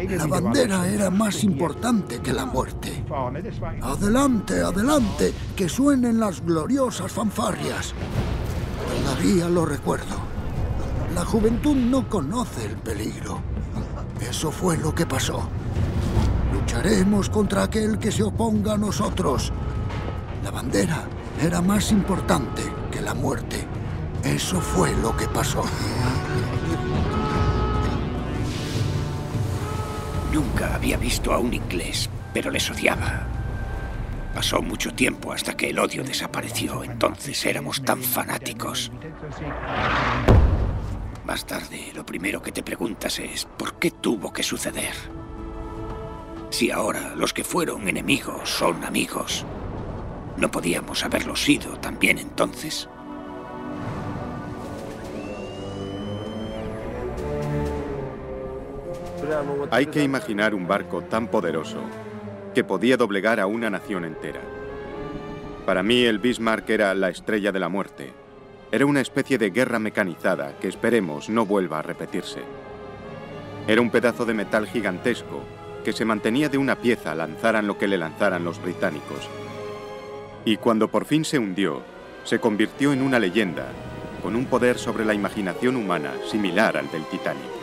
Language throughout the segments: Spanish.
La bandera era más importante que la muerte. Adelante, adelante, que suenen las gloriosas fanfarrias. Todavía lo recuerdo. La juventud no conoce el peligro. Eso fue lo que pasó. Lucharemos contra aquel que se oponga a nosotros. La bandera era más importante que la muerte. Eso fue lo que pasó. Nunca había visto a un inglés, pero les odiaba. Pasó mucho tiempo hasta que el odio desapareció. Entonces éramos tan fanáticos. Más tarde, lo primero que te preguntas es ¿por qué tuvo que suceder? Si ahora los que fueron enemigos son amigos, ¿no podíamos haberlo sido también entonces? Hay que imaginar un barco tan poderoso que podía doblegar a una nación entera. Para mí el Bismarck era la estrella de la muerte. Era una especie de guerra mecanizada que esperemos no vuelva a repetirse. Era un pedazo de metal gigantesco que se mantenía de una pieza lanzaran lo que le lanzaran los británicos. Y cuando por fin se hundió, se convirtió en una leyenda, con un poder sobre la imaginación humana similar al del Titanic.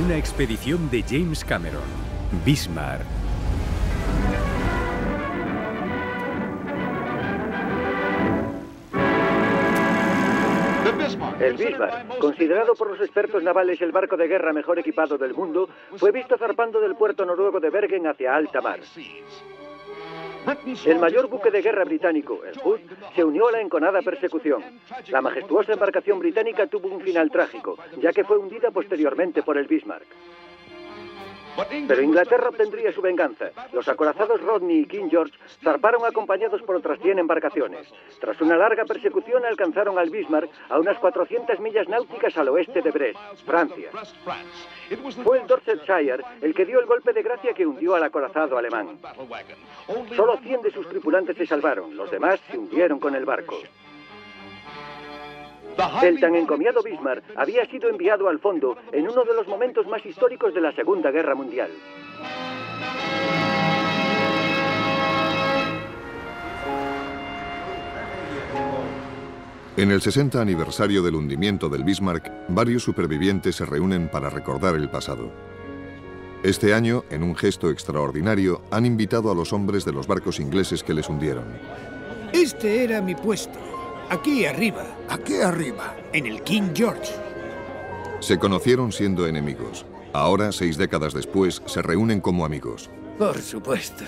Una expedición de James Cameron. Bismarck. El Bismarck, considerado por los expertos navales el barco de guerra mejor equipado del mundo, fue visto zarpando del puerto noruego de Bergen hacia alta mar. El mayor buque de guerra británico, el Hood, se unió a la enconada persecución. La majestuosa embarcación británica tuvo un final trágico, ya que fue hundida posteriormente por el Bismarck. Pero Inglaterra obtendría su venganza. Los acorazados Rodney y King George zarparon acompañados por otras 100 embarcaciones. Tras una larga persecución alcanzaron al Bismarck a unas 400 millas náuticas al oeste de Brest, Francia. Fue el Dorsetshire el que dio el golpe de gracia que hundió al acorazado alemán. Solo 100 de sus tripulantes se salvaron, los demás se hundieron con el barco. El tan encomiado Bismarck había sido enviado al fondo en uno de los momentos más históricos de la Segunda Guerra Mundial. En el 60 aniversario del hundimiento del Bismarck, varios supervivientes se reúnen para recordar el pasado. Este año, en un gesto extraordinario, han invitado a los hombres de los barcos ingleses que les hundieron. Este era mi puesto. Aquí arriba. Aquí arriba. En el King George. Se conocieron siendo enemigos. Ahora, 6 décadas después, se reúnen como amigos. Por supuesto.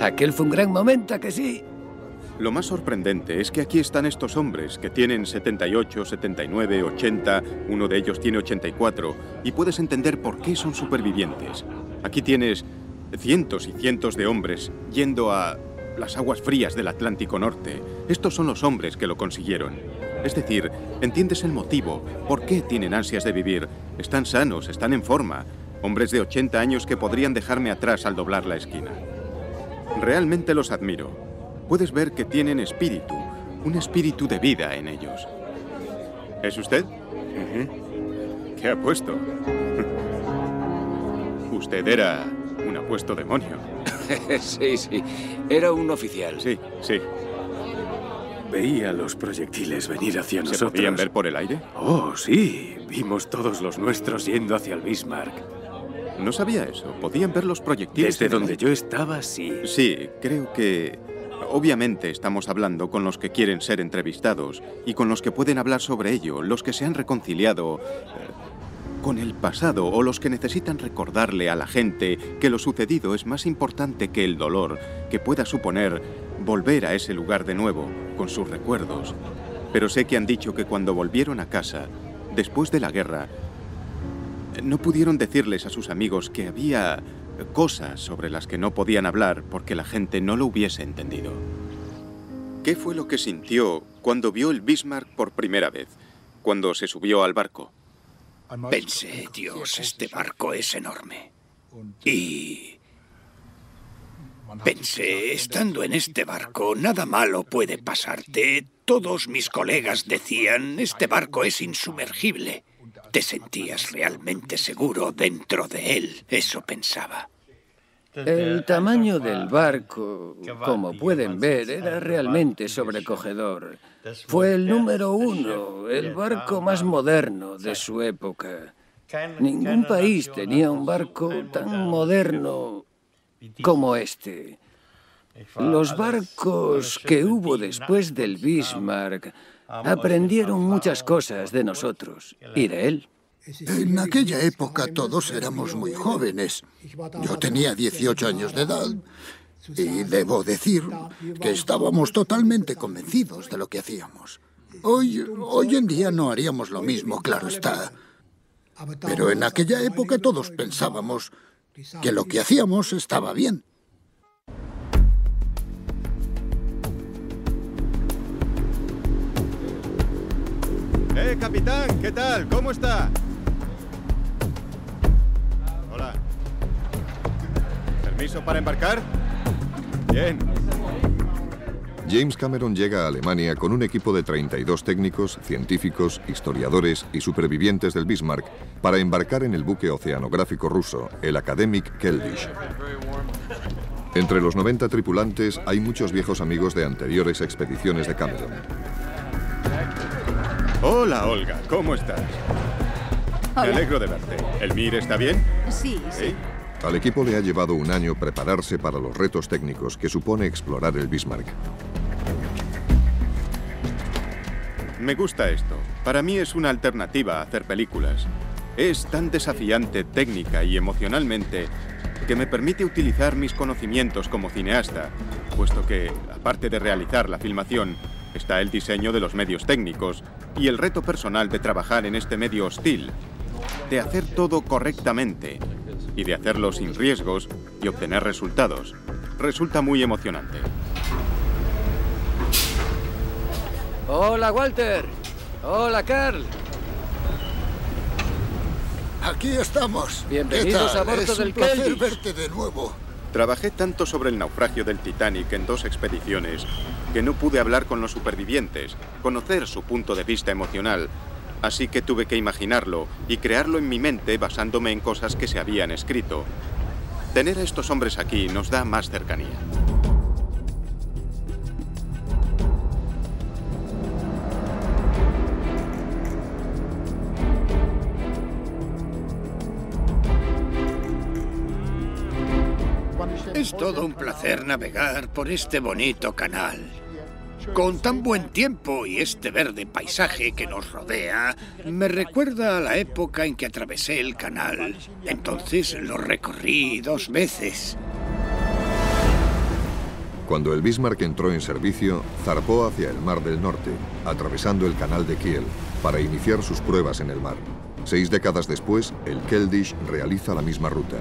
Aquel fue un gran momento, ¿a que sí? Lo más sorprendente es que aquí están estos hombres que tienen 78, 79, 80, uno de ellos tiene 84, y puedes entender por qué son supervivientes. Aquí tienes cientos y cientos de hombres yendo a las aguas frías del Atlántico Norte. Estos son los hombres que lo consiguieron. Es decir, entiendes el motivo, por qué tienen ansias de vivir. Están sanos, están en forma. Hombres de 80 años que podrían dejarme atrás al doblar la esquina. Realmente los admiro. Puedes ver que tienen espíritu, un espíritu de vida en ellos. ¿Es usted? ¿Qué apuesto? Usted era un apuesto demonio. Sí, sí. Era un oficial. Sí, sí. Veía los proyectiles venir hacia nosotros. ¿Se podían ver por el aire? Oh, sí. Vimos todos los nuestros yendo hacia el Bismarck. No sabía eso. ¿Podían ver los proyectiles? Desde donde yo estaba, sí. Sí, creo que... Obviamente estamos hablando con los que quieren ser entrevistados y con los que pueden hablar sobre ello, los que se han reconciliado con el pasado o los que necesitan recordarle a la gente que lo sucedido es más importante que el dolor que pueda suponer volver a ese lugar de nuevo con sus recuerdos. Pero sé que han dicho que cuando volvieron a casa, después de la guerra, no pudieron decirles a sus amigos que había cosas sobre las que no podían hablar porque la gente no lo hubiese entendido. ¿Qué fue lo que sintió cuando vio el Bismarck por primera vez, cuando se subió al barco? Pensé, Dios, este barco es enorme. Y pensé, estando en este barco, nada malo puede pasarte. Todos mis colegas decían, este barco es insumergible. Te sentías realmente seguro dentro de él, eso pensaba. El tamaño del barco, como pueden ver, era realmente sobrecogedor. Fue el número 1, el barco más moderno de su época. Ningún país tenía un barco tan moderno como este. Los barcos que hubo después del Bismarck aprendieron muchas cosas de nosotros y de él. En aquella época todos éramos muy jóvenes. Yo tenía 18 años de edad y debo decir que estábamos totalmente convencidos de lo que hacíamos. Hoy en día no haríamos lo mismo, claro está. Pero en aquella época todos pensábamos que lo que hacíamos estaba bien. Capitán, ¿qué tal? ¿Cómo está? Hola. ¿Permiso para embarcar? Bien. James Cameron llega a Alemania con un equipo de 32 técnicos, científicos, historiadores y supervivientes del Bismarck para embarcar en el buque oceanográfico ruso, el Akademik Keldysh. Entre los 90 tripulantes hay muchos viejos amigos de anteriores expediciones de Cameron. Hola, Olga, ¿cómo estás? Hola. Me alegro de verte. ¿El Mir está bien? Sí. Al equipo le ha llevado un año prepararse para los retos técnicos que supone explorar el Bismarck. Me gusta esto. Para mí es una alternativa a hacer películas. Es tan desafiante técnica y emocionalmente que me permite utilizar mis conocimientos como cineasta, puesto que, aparte de realizar la filmación, está el diseño de los medios técnicos y el reto personal de trabajar en este medio hostil, de hacer todo correctamente y de hacerlo sin riesgos y obtener resultados. Resulta muy emocionante. Hola, Walter. Hola, Carl. Aquí estamos. Bienvenidos a bordo del Keldysh. Es un placer verte de nuevo. Trabajé tanto sobre el naufragio del Titanic en 2 expediciones que no pude hablar con los supervivientes, conocer su punto de vista emocional, así que tuve que imaginarlo y crearlo en mi mente basándome en cosas que se habían escrito. Tener a estos hombres aquí nos da más cercanía. Es todo un placer navegar por este bonito canal. Con tan buen tiempo y este verde paisaje que nos rodea, me recuerda a la época en que atravesé el canal. Entonces lo recorrí 2 veces. Cuando el Bismarck entró en servicio, zarpó hacia el Mar del Norte, atravesando el canal de Kiel, para iniciar sus pruebas en el mar. 6 décadas después, el Keldysh realiza la misma ruta.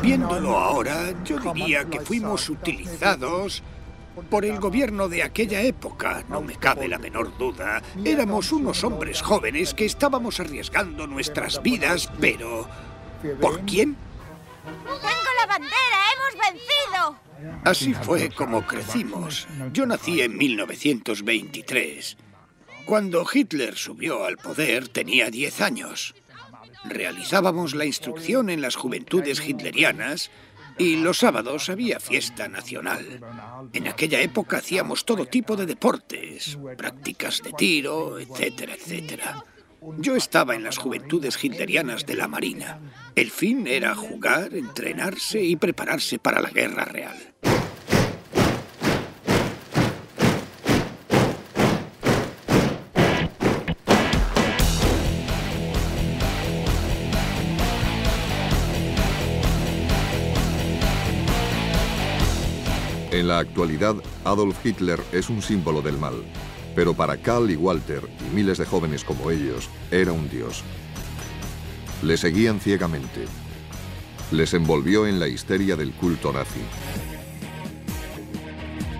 Viéndolo ahora, yo diría que fuimos utilizados por el gobierno de aquella época, no me cabe la menor duda. Éramos unos hombres jóvenes que estábamos arriesgando nuestras vidas, pero ¿por quién? ¡Tengo la bandera! ¡Hemos vencido! Así fue como crecimos. Yo nací en 1923. Cuando Hitler subió al poder tenía 10 años. Realizábamos la instrucción en las juventudes hitlerianas y los sábados había fiesta nacional. En aquella época hacíamos todo tipo de deportes, prácticas de tiro, etcétera, etcétera. Yo estaba en las juventudes hitlerianas de la Marina. El fin era jugar, entrenarse y prepararse para la guerra real. En la actualidad, Adolf Hitler es un símbolo del mal. Pero para Karl y Walter, y miles de jóvenes como ellos, era un dios. Le seguían ciegamente. Les envolvió en la histeria del culto nazi.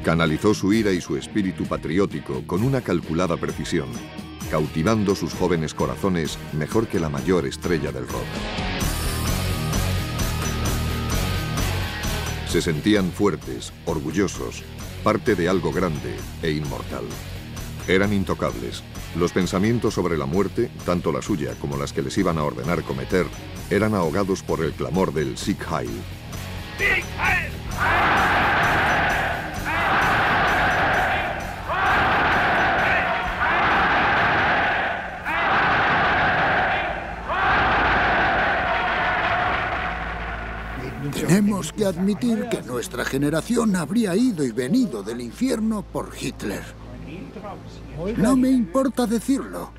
Canalizó su ira y su espíritu patriótico con una calculada precisión, cautivando sus jóvenes corazones mejor que la mayor estrella del rock. Se sentían fuertes, orgullosos, parte de algo grande e inmortal. Eran intocables. Los pensamientos sobre la muerte, tanto la suya como las que les iban a ordenar cometer, eran ahogados por el clamor del Sieg Heil. ¡Sieg Heil! Tenemos que admitir que nuestra generación habría ido y venido del infierno por Hitler. No me importa decirlo.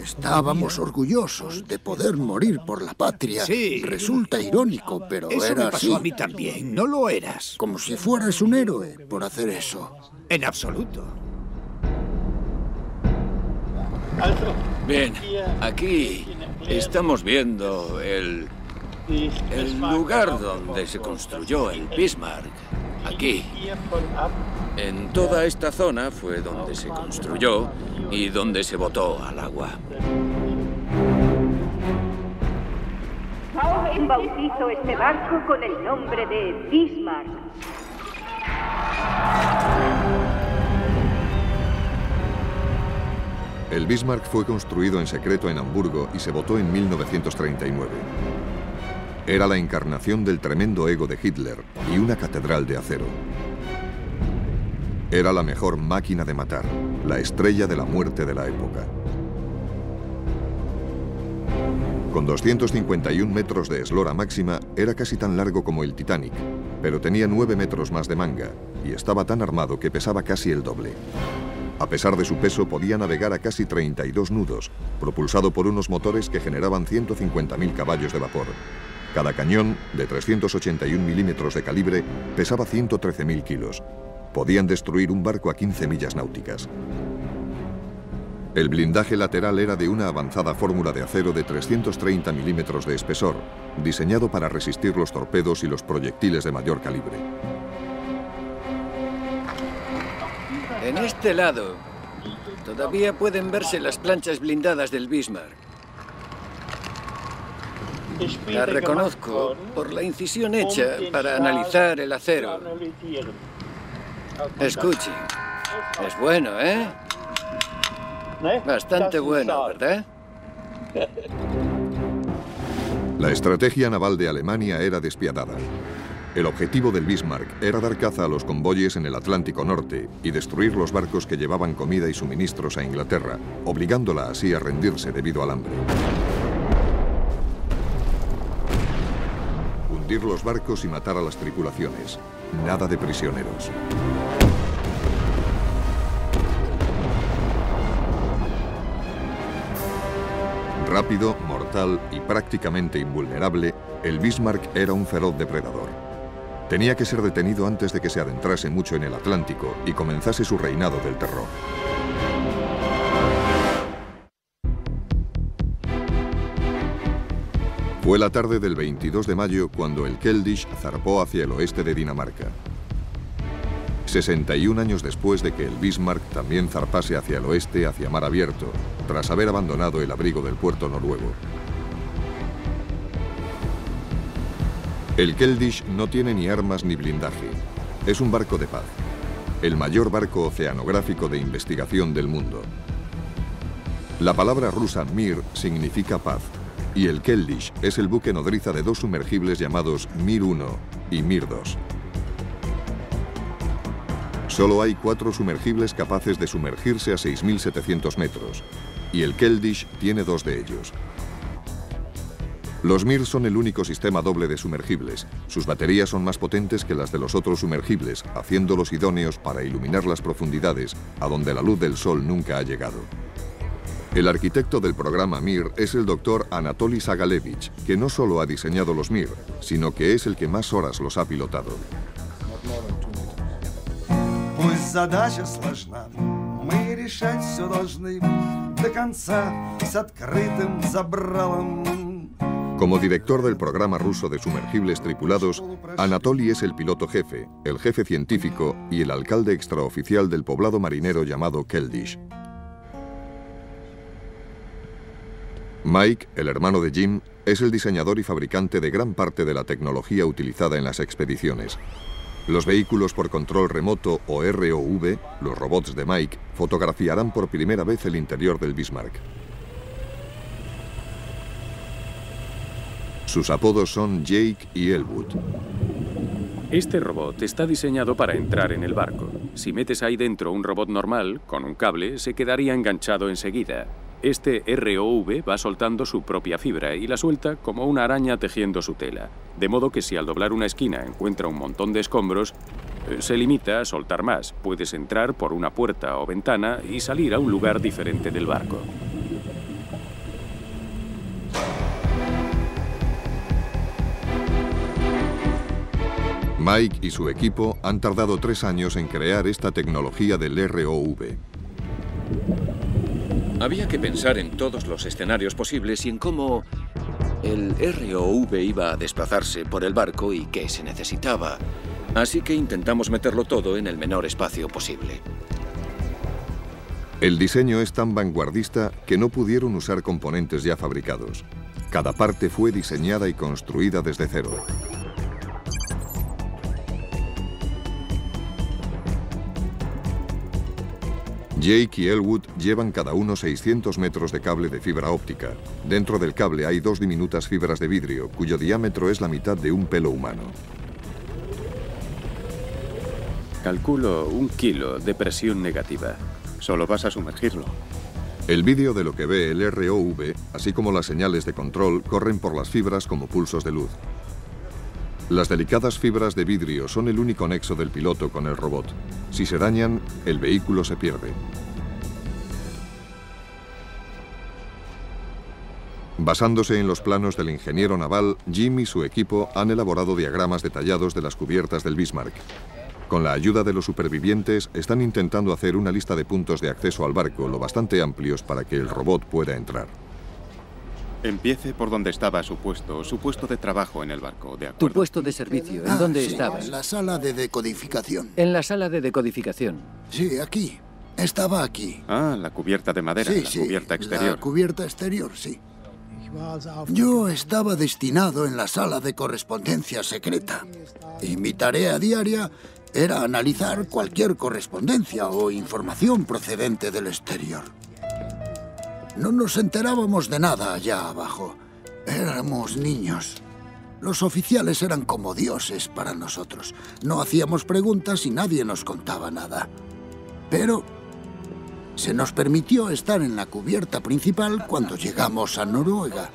Estábamos orgullosos de poder morir por la patria. Sí. Resulta irónico, pero Eso era me pasó así. a mí también. No lo eras. Como si fueras un héroe por hacer eso. En absoluto. Bien, aquí estamos viendo el lugar donde se construyó el Bismarck. Aquí. En toda esta zona fue donde se construyó y donde se botó al agua. Bautizo este barco con el nombre de Bismarck. El Bismarck fue construido en secreto en Hamburgo y se botó en 1939. Era la encarnación del tremendo ego de Hitler y una catedral de acero. Era la mejor máquina de matar, la estrella de la muerte de la época. Con 251 metros de eslora máxima, era casi tan largo como el Titanic, pero tenía 9 metros más de manga y estaba tan armado que pesaba casi el doble. A pesar de su peso, podía navegar a casi 32 nudos, propulsado por unos motores que generaban 150.000 caballos de vapor. Cada cañón, de 381 milímetros de calibre, pesaba 113.000 kilos. Podían destruir un barco a 15 millas náuticas. El blindaje lateral era de una avanzada fórmula de acero de 330 milímetros de espesor, diseñado para resistir los torpedos y los proyectiles de mayor calibre. En este lado, todavía pueden verse las planchas blindadas del Bismarck. La reconozco por la incisión hecha para analizar el acero. Escuchen, es bueno, ¿eh? Bastante bueno, ¿verdad? La estrategia naval de Alemania era despiadada. El objetivo del Bismarck era dar caza a los convoyes en el Atlántico Norte y destruir los barcos que llevaban comida y suministros a Inglaterra, obligándola así a rendirse debido al hambre. Hundir los barcos y matar a las tripulaciones. Nada de prisioneros. Rápido, mortal y prácticamente invulnerable, el Bismarck era un feroz depredador. Tenía que ser detenido antes de que se adentrase mucho en el Atlántico y comenzase su reinado del terror. Fue la tarde del 22 de mayo cuando el Keldysh zarpó hacia el oeste de Dinamarca. 61 años después de que el Bismarck también zarpase hacia el oeste, hacia mar abierto, tras haber abandonado el abrigo del puerto noruego. El Keldysh no tiene ni armas ni blindaje. Es un barco de paz. El mayor barco oceanográfico de investigación del mundo. La palabra rusa Mir significa paz. Y el Keldysh es el buque nodriza de dos sumergibles llamados Mir 1 y Mir 2. Solo hay 4 sumergibles capaces de sumergirse a 6.700 metros, y el Keldysh tiene 2 de ellos. Los Mir son el único sistema doble de sumergibles. Sus baterías son más potentes que las de los otros sumergibles, haciéndolos idóneos para iluminar las profundidades a donde la luz del sol nunca ha llegado. El arquitecto del programa Mir es el doctor Anatoly Sagalevich, que no solo ha diseñado los Mir, sino que es el que más horas los ha pilotado. Пусть задача сложна, мы решать все должны до конца с открытым забралом. Como director del programa ruso de sumergibles tripulados, Anatoly es el piloto jefe, el jefe científico y el alcalde extraoficial del poblado marinero llamado Keldysh. Mike, el hermano de Jim, es el diseñador y fabricante de gran parte de la tecnología utilizada en las expediciones. Los vehículos por control remoto o ROV, los robots de Mike, fotografiarán por primera vez el interior del Bismarck. Sus apodos son Jake y Elwood. Este robot está diseñado para entrar en el barco. Si metes ahí dentro un robot normal, con un cable, se quedaría enganchado enseguida. Este ROV va soltando su propia fibra y la suelta como una araña tejiendo su tela. De modo que si al doblar una esquina encuentra un montón de escombros, se limita a soltar más. Puedes entrar por una puerta o ventana y salir a un lugar diferente del barco. Mike y su equipo han tardado 3 años en crear esta tecnología del ROV. Había que pensar en todos los escenarios posibles y en cómo el ROV iba a desplazarse por el barco y qué se necesitaba. Así que intentamos meterlo todo en el menor espacio posible. El diseño es tan vanguardista que no pudieron usar componentes ya fabricados. Cada parte fue diseñada y construida desde cero. Jake y Elwood llevan cada uno 600 metros de cable de fibra óptica. Dentro del cable hay 2 diminutas fibras de vidrio, cuyo diámetro es la mitad de un pelo humano. Calculo 1 kilo de presión negativa. Solo vas a sumergirlo. El vídeo de lo que ve el ROV, así como las señales de control, corren por las fibras como pulsos de luz. Las delicadas fibras de vidrio son el único nexo del piloto con el robot. Si se dañan, el vehículo se pierde. Basándose en los planos del ingeniero naval, Jim y su equipo han elaborado diagramas detallados de las cubiertas del Bismarck. Con la ayuda de los supervivientes, están intentando hacer una lista de puntos de acceso al barco lo bastante amplios para que el robot pueda entrar. Empiece por donde estaba su puesto de trabajo en el barco, ¿de acuerdo? Tu puesto de servicio, ¿en dónde estabas? En la sala de decodificación. En la sala de decodificación. Sí, aquí. Estaba aquí. Ah, la cubierta de madera, Sí, la cubierta exterior. La cubierta exterior, sí. Yo estaba destinado en la sala de correspondencia secreta. Y mi tarea diaria era analizar cualquier correspondencia o información procedente del exterior. No nos enterábamos de nada allá abajo. Éramos niños. Los oficiales eran como dioses para nosotros. No hacíamos preguntas y nadie nos contaba nada. Pero se nos permitió estar en la cubierta principal cuando llegamos a Noruega.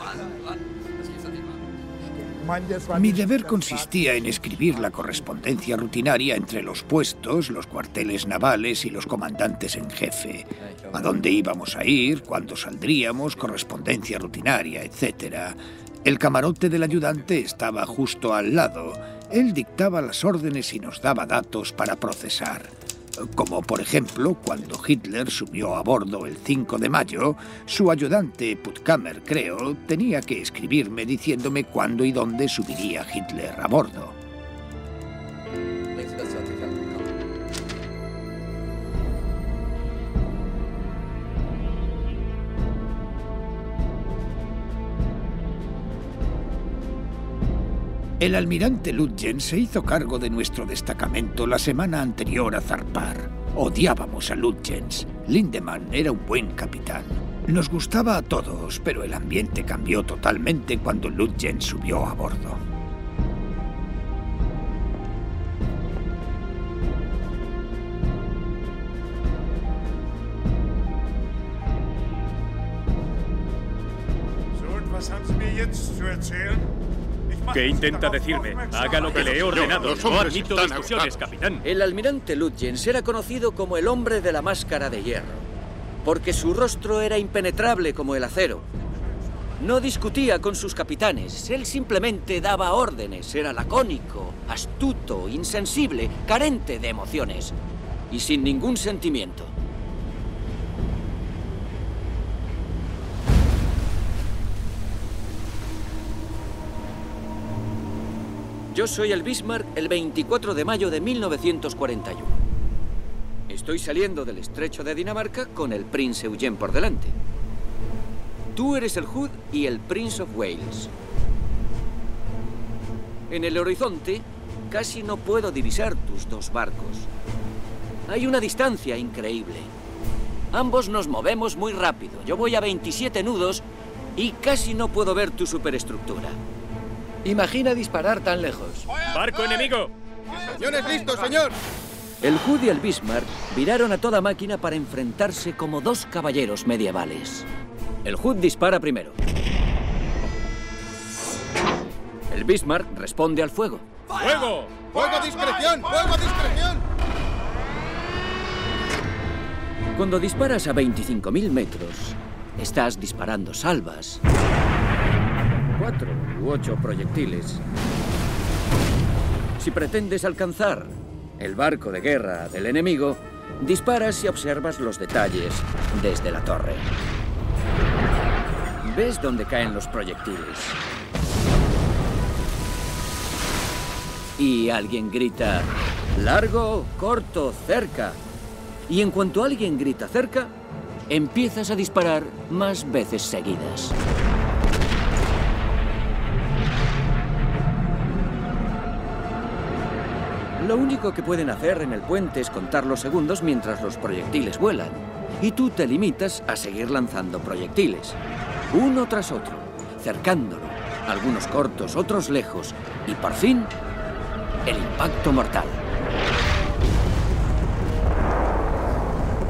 Mi deber consistía en escribir la correspondencia rutinaria entre los puestos, los cuarteles navales y los comandantes en jefe. A dónde íbamos a ir, cuándo saldríamos, correspondencia rutinaria, etc. El camarote del ayudante estaba justo al lado. Él dictaba las órdenes y nos daba datos para procesar. Como, por ejemplo, cuando Hitler subió a bordo el 5 de mayo, su ayudante, Puttkamer, creo, tenía que escribirme diciéndome cuándo y dónde subiría Hitler a bordo. El almirante Lutzen se hizo cargo de nuestro destacamento la semana anterior a zarpar. Odiábamos a Lutzens. Lindemann era un buen capitán. Nos gustaba a todos, pero el ambiente cambió totalmente cuando Lutzen subió a bordo. ¿Qué intenta decirme? Haga lo que le he ordenado. No admito discusiones, capitán. El almirante Lutzens era conocido como el hombre de la máscara de hierro, porque su rostro era impenetrable como el acero. No discutía con sus capitanes, él simplemente daba órdenes. Era lacónico, astuto, insensible, carente de emociones. y sin ningún sentimiento. Yo soy el Bismarck el 24 de mayo de 1941. Estoy saliendo del estrecho de Dinamarca con el Prince Eugene por delante. Tú eres el Hood y el Prince of Wales. En el horizonte casi no puedo divisar tus dos barcos. Hay una distancia increíble. Ambos nos movemos muy rápido. Yo voy a 27 nudos y casi no puedo ver tu superestructura. Imagina disparar tan lejos. ¡Barco enemigo! ¡Cañones listos, señor! El Hood y el Bismarck viraron a toda máquina para enfrentarse como dos caballeros medievales. El Hood dispara primero. El Bismarck responde al fuego. ¡Fuego! ¡Fuego a discreción! ¡Fuego a discreción! Cuando disparas a 25.000 metros, estás disparando salvas. 4 u 8 proyectiles. Si pretendes alcanzar el barco de guerra del enemigo, disparas y observas los detalles desde la torre. Ves dónde caen los proyectiles. Y alguien grita, largo, corto, cerca. Y en cuanto alguien grita cerca, empiezas a disparar más veces seguidas. Lo único que pueden hacer en el puente es contar los segundos mientras los proyectiles vuelan. Y tú te limitas a seguir lanzando proyectiles, uno tras otro, cercándolo, algunos cortos, otros lejos, y por fin, el impacto mortal.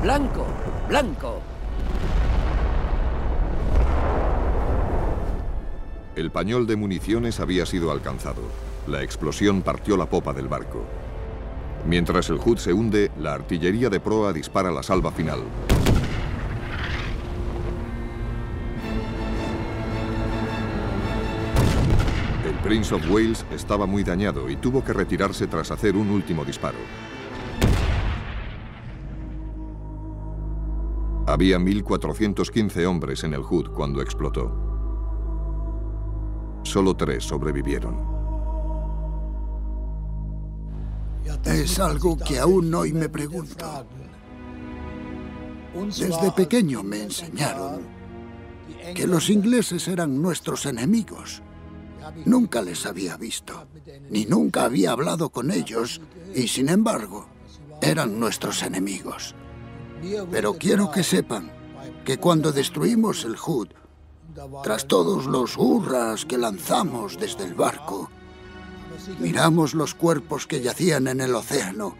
¡Blanco! ¡Blanco! El pañol de municiones había sido alcanzado. La explosión partió la popa del barco. Mientras el Hood se hunde, la artillería de proa dispara la salva final. El Prince of Wales estaba muy dañado y tuvo que retirarse tras hacer un último disparo. Había 1.415 hombres en el Hood cuando explotó. Solo 3 sobrevivieron. Es algo que aún hoy me pregunto. Desde pequeño me enseñaron que los ingleses eran nuestros enemigos. Nunca les había visto, ni nunca había hablado con ellos, y sin embargo, eran nuestros enemigos. Pero quiero que sepan que cuando destruimos el Hood, tras todos los hurras que lanzamos desde el barco, miramos los cuerpos que yacían en el océano.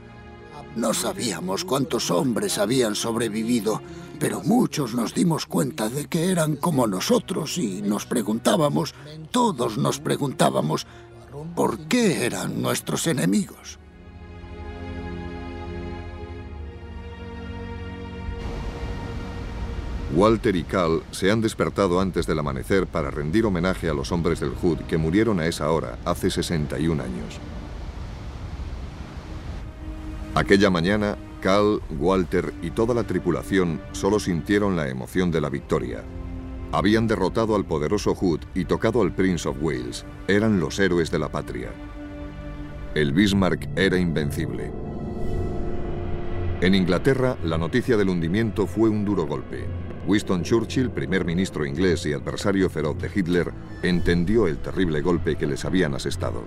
No sabíamos cuántos hombres habían sobrevivido, pero muchos nos dimos cuenta de que eran como nosotros y nos preguntábamos, todos nos preguntábamos, ¿por qué eran nuestros enemigos? Walter y Cal se han despertado antes del amanecer para rendir homenaje a los hombres del Hood que murieron a esa hora, hace 61 años. Aquella mañana, Cal, Walter y toda la tripulación solo sintieron la emoción de la victoria. Habían derrotado al poderoso Hood y tocado al Prince of Wales. Eran los héroes de la patria. El Bismarck era invencible. En Inglaterra, la noticia del hundimiento fue un duro golpe. Winston Churchill, primer ministro inglés y adversario feroz de Hitler, entendió el terrible golpe que les habían asestado.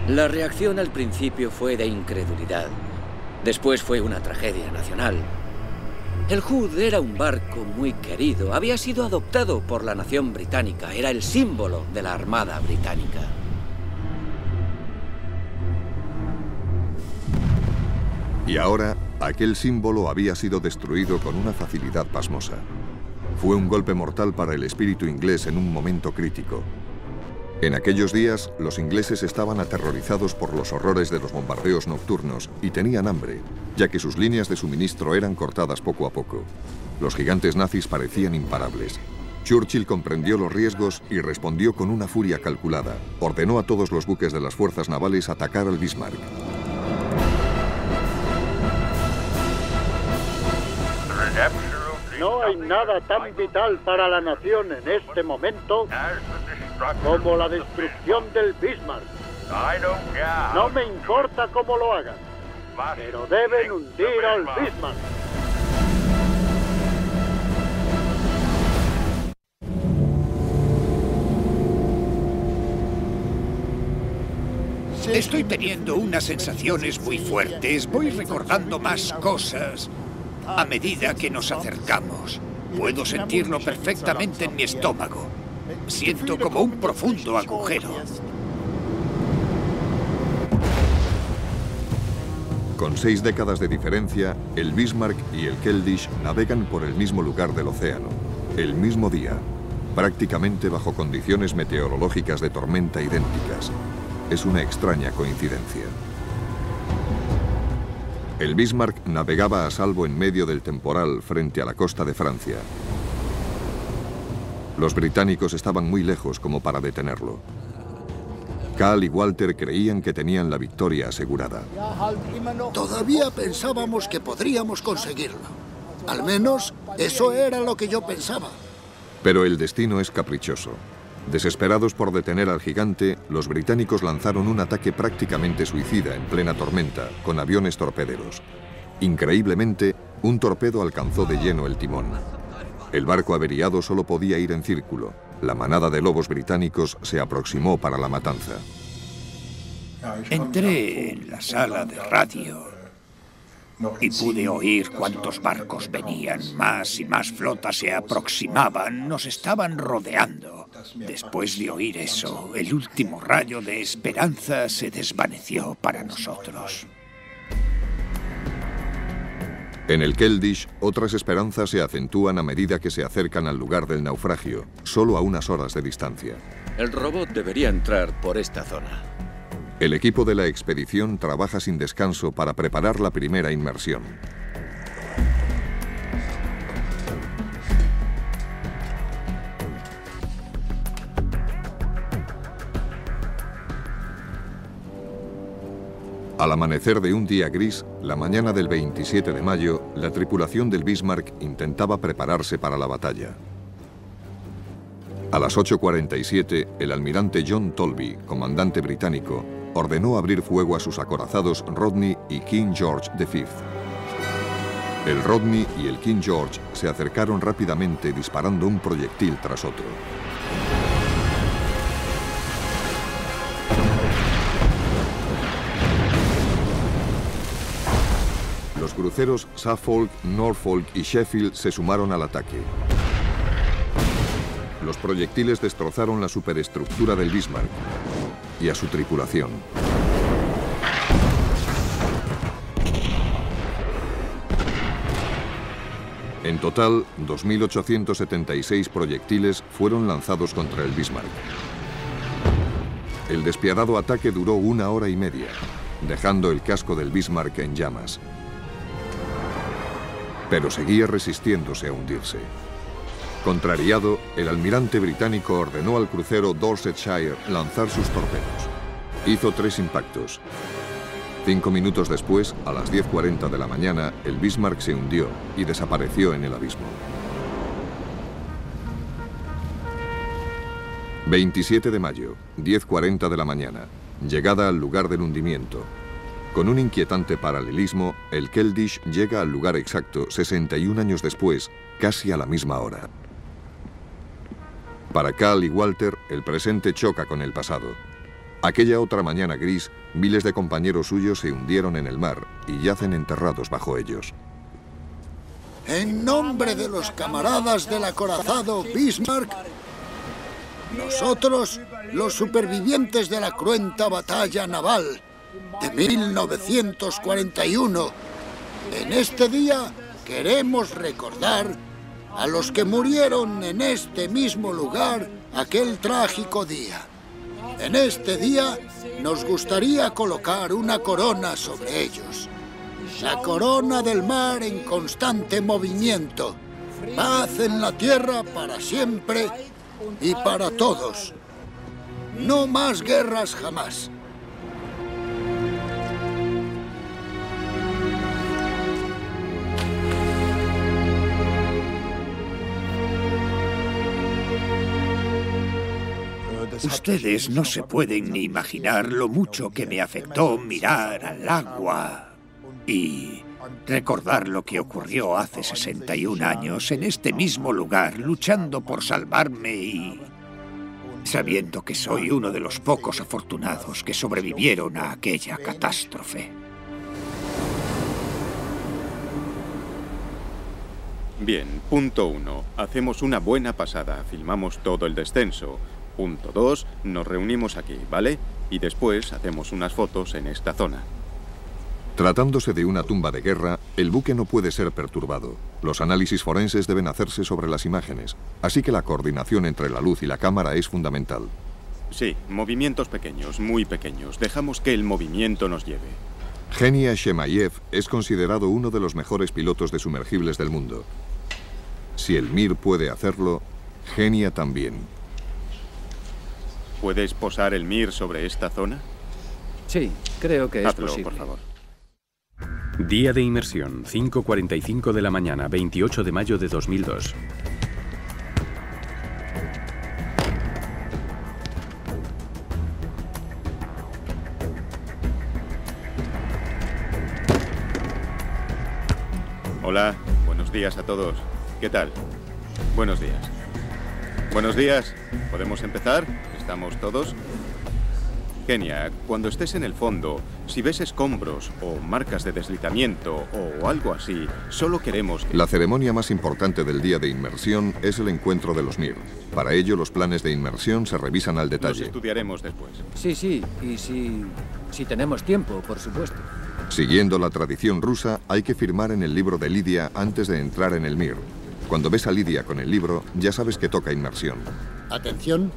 La reacción al principio fue de incredulidad. Después fue una tragedia nacional. El Hood era un barco muy querido. Había sido adoptado por la nación británica. Era el símbolo de la Armada británica. Y ahora, aquel símbolo había sido destruido con una facilidad pasmosa. Fue un golpe mortal para el espíritu inglés en un momento crítico. En aquellos días, los ingleses estaban aterrorizados por los horrores de los bombardeos nocturnos y tenían hambre, ya que sus líneas de suministro eran cortadas poco a poco. Los gigantes nazis parecían imparables. Churchill comprendió los riesgos y respondió con una furia calculada. Ordenó a todos los buques de las fuerzas navales atacar al Bismarck. No hay nada tan vital para la nación en este momento como la destrucción del Bismarck. No me importa cómo lo hagan, pero deben hundir al Bismarck. Estoy teniendo unas sensaciones muy fuertes. Voy recordando más cosas a medida que nos acercamos. Puedo sentirlo perfectamente en mi estómago. Siento como un profundo agujero. Con 6 décadas de diferencia, el Bismarck y el Keldysh navegan por el mismo lugar del océano, el mismo día, prácticamente bajo condiciones meteorológicas de tormenta idénticas. Es una extraña coincidencia. El Bismarck navegaba a salvo en medio del temporal frente a la costa de Francia. Los británicos estaban muy lejos como para detenerlo. Cal y Walter creían que tenían la victoria asegurada. Todavía pensábamos que podríamos conseguirlo. Al menos eso era lo que yo pensaba. Pero el destino es caprichoso. Desesperados por detener al gigante, los británicos lanzaron un ataque prácticamente suicida en plena tormenta, con aviones torpederos. Increíblemente, un torpedo alcanzó de lleno el timón. El barco averiado solo podía ir en círculo. La manada de lobos británicos se aproximó para la matanza. Entré en la sala de radio y pude oír cuántos barcos venían. Más y más flotas se aproximaban, nos estaban rodeando. Después de oír eso, el último rayo de esperanza se desvaneció para nosotros. En el Keldysh, otras esperanzas se acentúan a medida que se acercan al lugar del naufragio, solo a unas horas de distancia. El robot debería entrar por esta zona. El equipo de la expedición trabaja sin descanso para preparar la primera inmersión. Al amanecer de un día gris, la mañana del 27 de mayo, la tripulación del Bismarck intentaba prepararse para la batalla. A las 8:47, el almirante John Tolby, comandante británico, ordenó abrir fuego a sus acorazados Rodney y King George V. El Rodney y el King George se acercaron rápidamente disparando un proyectil tras otro. Los cruceros Suffolk, Norfolk y Sheffield se sumaron al ataque. Los proyectiles destrozaron la superestructura del Bismarck y a su tripulación. En total, 2.876 proyectiles fueron lanzados contra el Bismarck. El despiadado ataque duró 1 hora y media, dejando el casco del Bismarck en llamas. Pero seguía resistiéndose a hundirse. Contrariado, el almirante británico ordenó al crucero Dorsetshire lanzar sus torpedos. Hizo 3 impactos. 5 minutos después, a las 10:40 de la mañana, el Bismarck se hundió y desapareció en el abismo. 27 de mayo, 10:40 de la mañana. Llegada al lugar del hundimiento. Con un inquietante paralelismo, el Keldysh llega al lugar exacto 61 años después, casi a la misma hora. Para Cal y Walter, el presente choca con el pasado. Aquella otra mañana gris, miles de compañeros suyos se hundieron en el mar y yacen enterrados bajo ellos. En nombre de los camaradas del acorazado Bismarck, nosotros, los supervivientes de la cruenta batalla naval de 1941, en este día queremos recordar a los que murieron en este mismo lugar aquel trágico día. En este día nos gustaría colocar una corona sobre ellos. La corona del mar en constante movimiento. Paz en la tierra para siempre y para todos. No más guerras jamás. Ustedes no se pueden ni imaginar lo mucho que me afectó mirar al agua y recordar lo que ocurrió hace 61 años en este mismo lugar, luchando por salvarme y sabiendo que soy uno de los pocos afortunados que sobrevivieron a aquella catástrofe. Bien, punto 1. Hacemos una buena pasada, filmamos todo el descenso. Punto 2. Nos reunimos aquí, ¿vale? Y después hacemos unas fotos en esta zona. Tratándose de una tumba de guerra, el buque no puede ser perturbado. Los análisis forenses deben hacerse sobre las imágenes, así que la coordinación entre la luz y la cámara es fundamental. Sí, movimientos pequeños, muy pequeños. Dejamos que el movimiento nos lleve. Genia Shemaev es considerado uno de los mejores pilotos de sumergibles del mundo. Si el Mir puede hacerlo, Genia también. ¿Puedes posar el Mir sobre esta zona? Sí, creo que es posible. Por favor. Día de inmersión, 5:45 de la mañana, 28 de mayo de 2002. Hola, buenos días a todos. ¿Qué tal? Buenos días. Buenos días. ¿Podemos empezar? ¿Estamos todos? Genia, cuando estés en el fondo, si ves escombros o marcas de deslizamiento o algo así, solo queremos que... La ceremonia más importante del día de inmersión es el encuentro de los Mir. Para ello, los planes de inmersión se revisan al detalle. Los estudiaremos después. Sí, y si tenemos tiempo, por supuesto. Siguiendo la tradición rusa, hay que firmar en el libro de Lidia antes de entrar en el Mir. Cuando ves a Lidia con el libro, ya sabes que toca inmersión. Atención.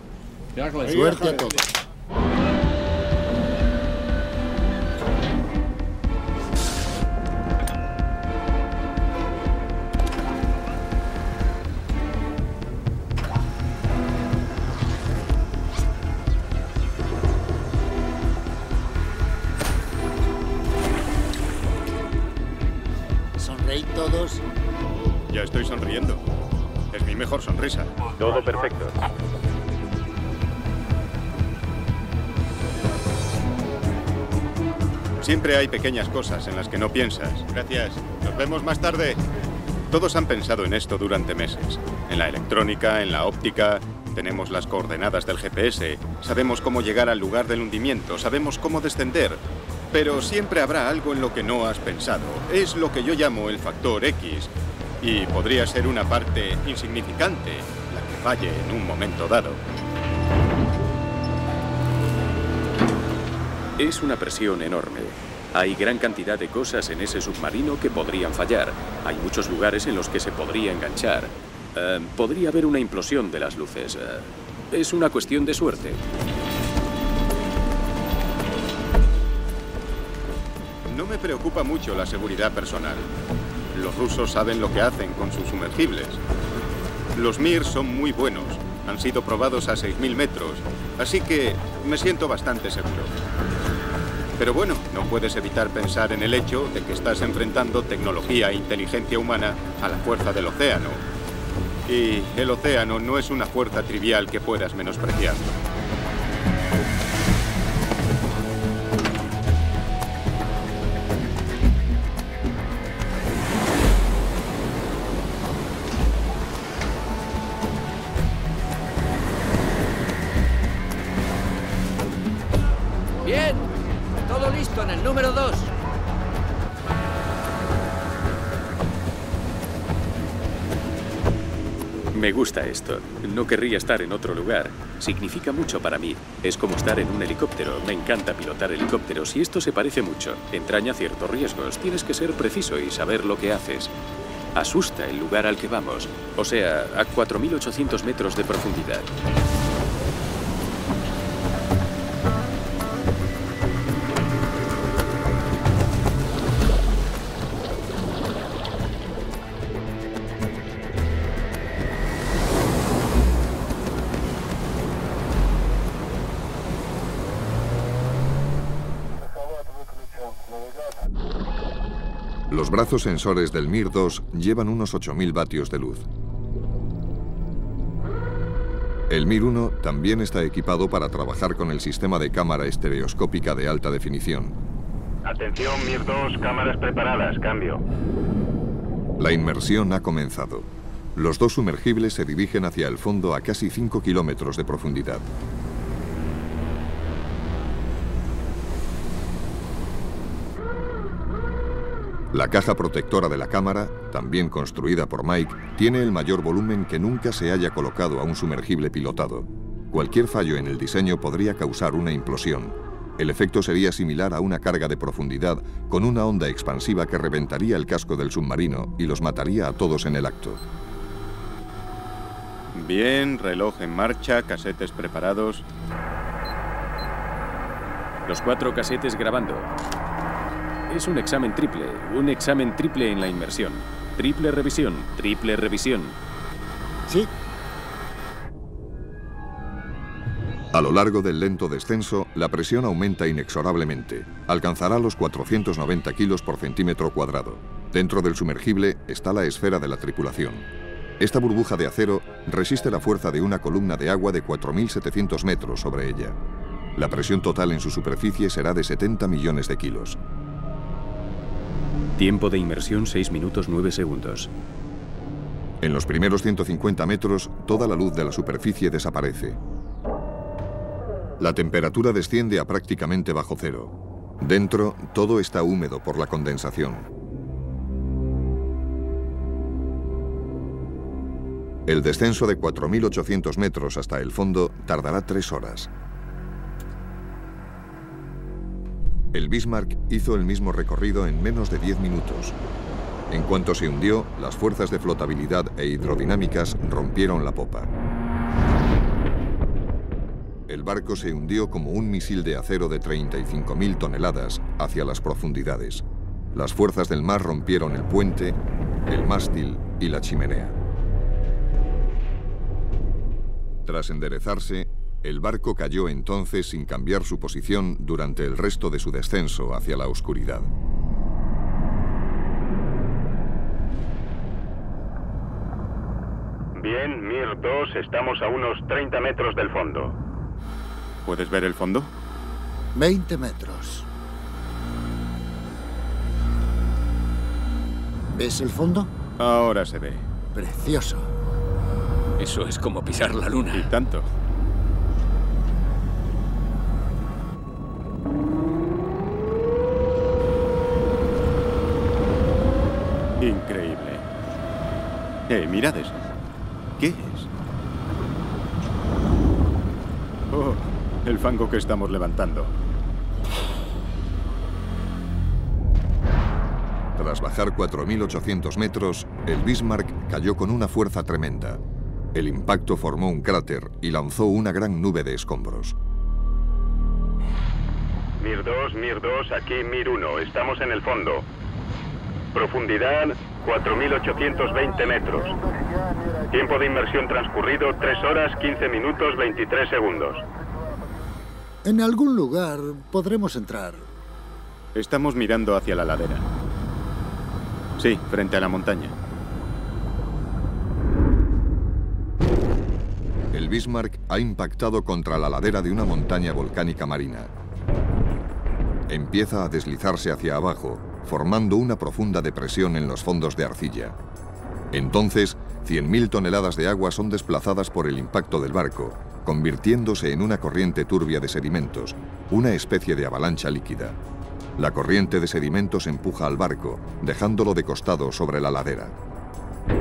Suerte a todos. ¿Sonreíd todos? Ya estoy sonriendo. Es mi mejor sonrisa. Todo perfecto. Siempre hay pequeñas cosas en las que no piensas. Gracias. Nos vemos más tarde. Todos han pensado en esto durante meses. En la electrónica, en la óptica. Tenemos las coordenadas del GPS. Sabemos cómo llegar al lugar del hundimiento. Sabemos cómo descender. Pero siempre habrá algo en lo que no has pensado. Es lo que yo llamo el factor X. Y podría ser una parte insignificante la que falle en un momento dado. Es una presión enorme. Hay gran cantidad de cosas en ese submarino que podrían fallar. Hay muchos lugares en los que se podría enganchar. Podría haber una implosión de las luces. Es una cuestión de suerte. No me preocupa mucho la seguridad personal. Los rusos saben lo que hacen con sus sumergibles. Los Mir son muy buenos. Han sido probados a 6.000 metros. Así que me siento bastante seguro. Pero bueno, no puedes evitar pensar en el hecho de que estás enfrentando tecnología e inteligencia humana a la fuerza del océano. Y el océano no es una fuerza trivial que puedas menospreciar. Bien, todo listo en el número 2. Me gusta esto. No querría estar en otro lugar. Significa mucho para mí. Es como estar en un helicóptero. Me encanta pilotar helicópteros y esto se parece mucho. Entraña ciertos riesgos. Tienes que ser preciso y saber lo que haces. Asusta el lugar al que vamos. O sea, a 4.800 metros de profundidad. Los brazos sensores del Mir-2 llevan unos 8.000 vatios de luz. El Mir-1 también está equipado para trabajar con el sistema de cámara estereoscópica de alta definición. Atención, Mir-2, cámaras preparadas, cambio. La inmersión ha comenzado. Los dos sumergibles se dirigen hacia el fondo a casi 5 kilómetros de profundidad. La caja protectora de la cámara, también construida por Mike, tiene el mayor volumen que nunca se haya colocado a un sumergible pilotado. Cualquier fallo en el diseño podría causar una implosión. El efecto sería similar a una carga de profundidad con una onda expansiva que reventaría el casco del submarino y los mataría a todos en el acto. Bien, reloj en marcha, casetes preparados. Los 4 casetes grabando. Es un examen triple en la inmersión. Triple revisión. Sí. A lo largo del lento descenso, la presión aumenta inexorablemente. Alcanzará los 490 kilos por centímetro cuadrado. Dentro del sumergible está la esfera de la tripulación. Esta burbuja de acero resiste la fuerza de una columna de agua de 4.700 metros sobre ella. La presión total en su superficie será de 70 millones de kilos. Tiempo de inmersión 6 minutos 9 segundos. En los primeros 150 metros, toda la luz de la superficie desaparece. La temperatura desciende a prácticamente bajo cero. Dentro, todo está húmedo por la condensación. El descenso de 4.800 metros hasta el fondo tardará 3 horas. El Bismarck hizo el mismo recorrido en menos de 10 minutos. En cuanto se hundió, las fuerzas de flotabilidad e hidrodinámicas rompieron la popa. El barco se hundió como un misil de acero de 35.000 toneladas hacia las profundidades. Las fuerzas del mar rompieron el puente, el mástil y la chimenea. Tras enderezarse, el barco cayó entonces sin cambiar su posición durante el resto de su descenso hacia la oscuridad. Bien, Mir-2, estamos a unos 30 metros del fondo. ¿Puedes ver el fondo? 20 metros. ¿Ves el fondo? Ahora se ve. Precioso. Eso es como pisar la luna. Y tanto. Increíble. Mirad eso. ¿Qué es? Oh, el fango que estamos levantando. Tras bajar 4.800 metros, el Bismarck cayó con una fuerza tremenda. El impacto formó un cráter y lanzó una gran nube de escombros. Mir-2, aquí Mir-1, estamos en el fondo. Profundidad 4.820 metros. Tiempo de inmersión transcurrido 3 horas 15 minutos 23 segundos. En algún lugar podremos entrar. Estamos mirando hacia la ladera. Sí, frente a la montaña. El Bismarck ha impactado contra la ladera de una montaña volcánica marina. Empieza a deslizarse hacia abajo, formando una profunda depresión en los fondos de arcilla. Entonces, 100.000 toneladas de agua son desplazadas por el impacto del barco, convirtiéndose en una corriente turbia de sedimentos, una especie de avalancha líquida. La corriente de sedimentos empuja al barco, dejándolo de costado sobre la ladera.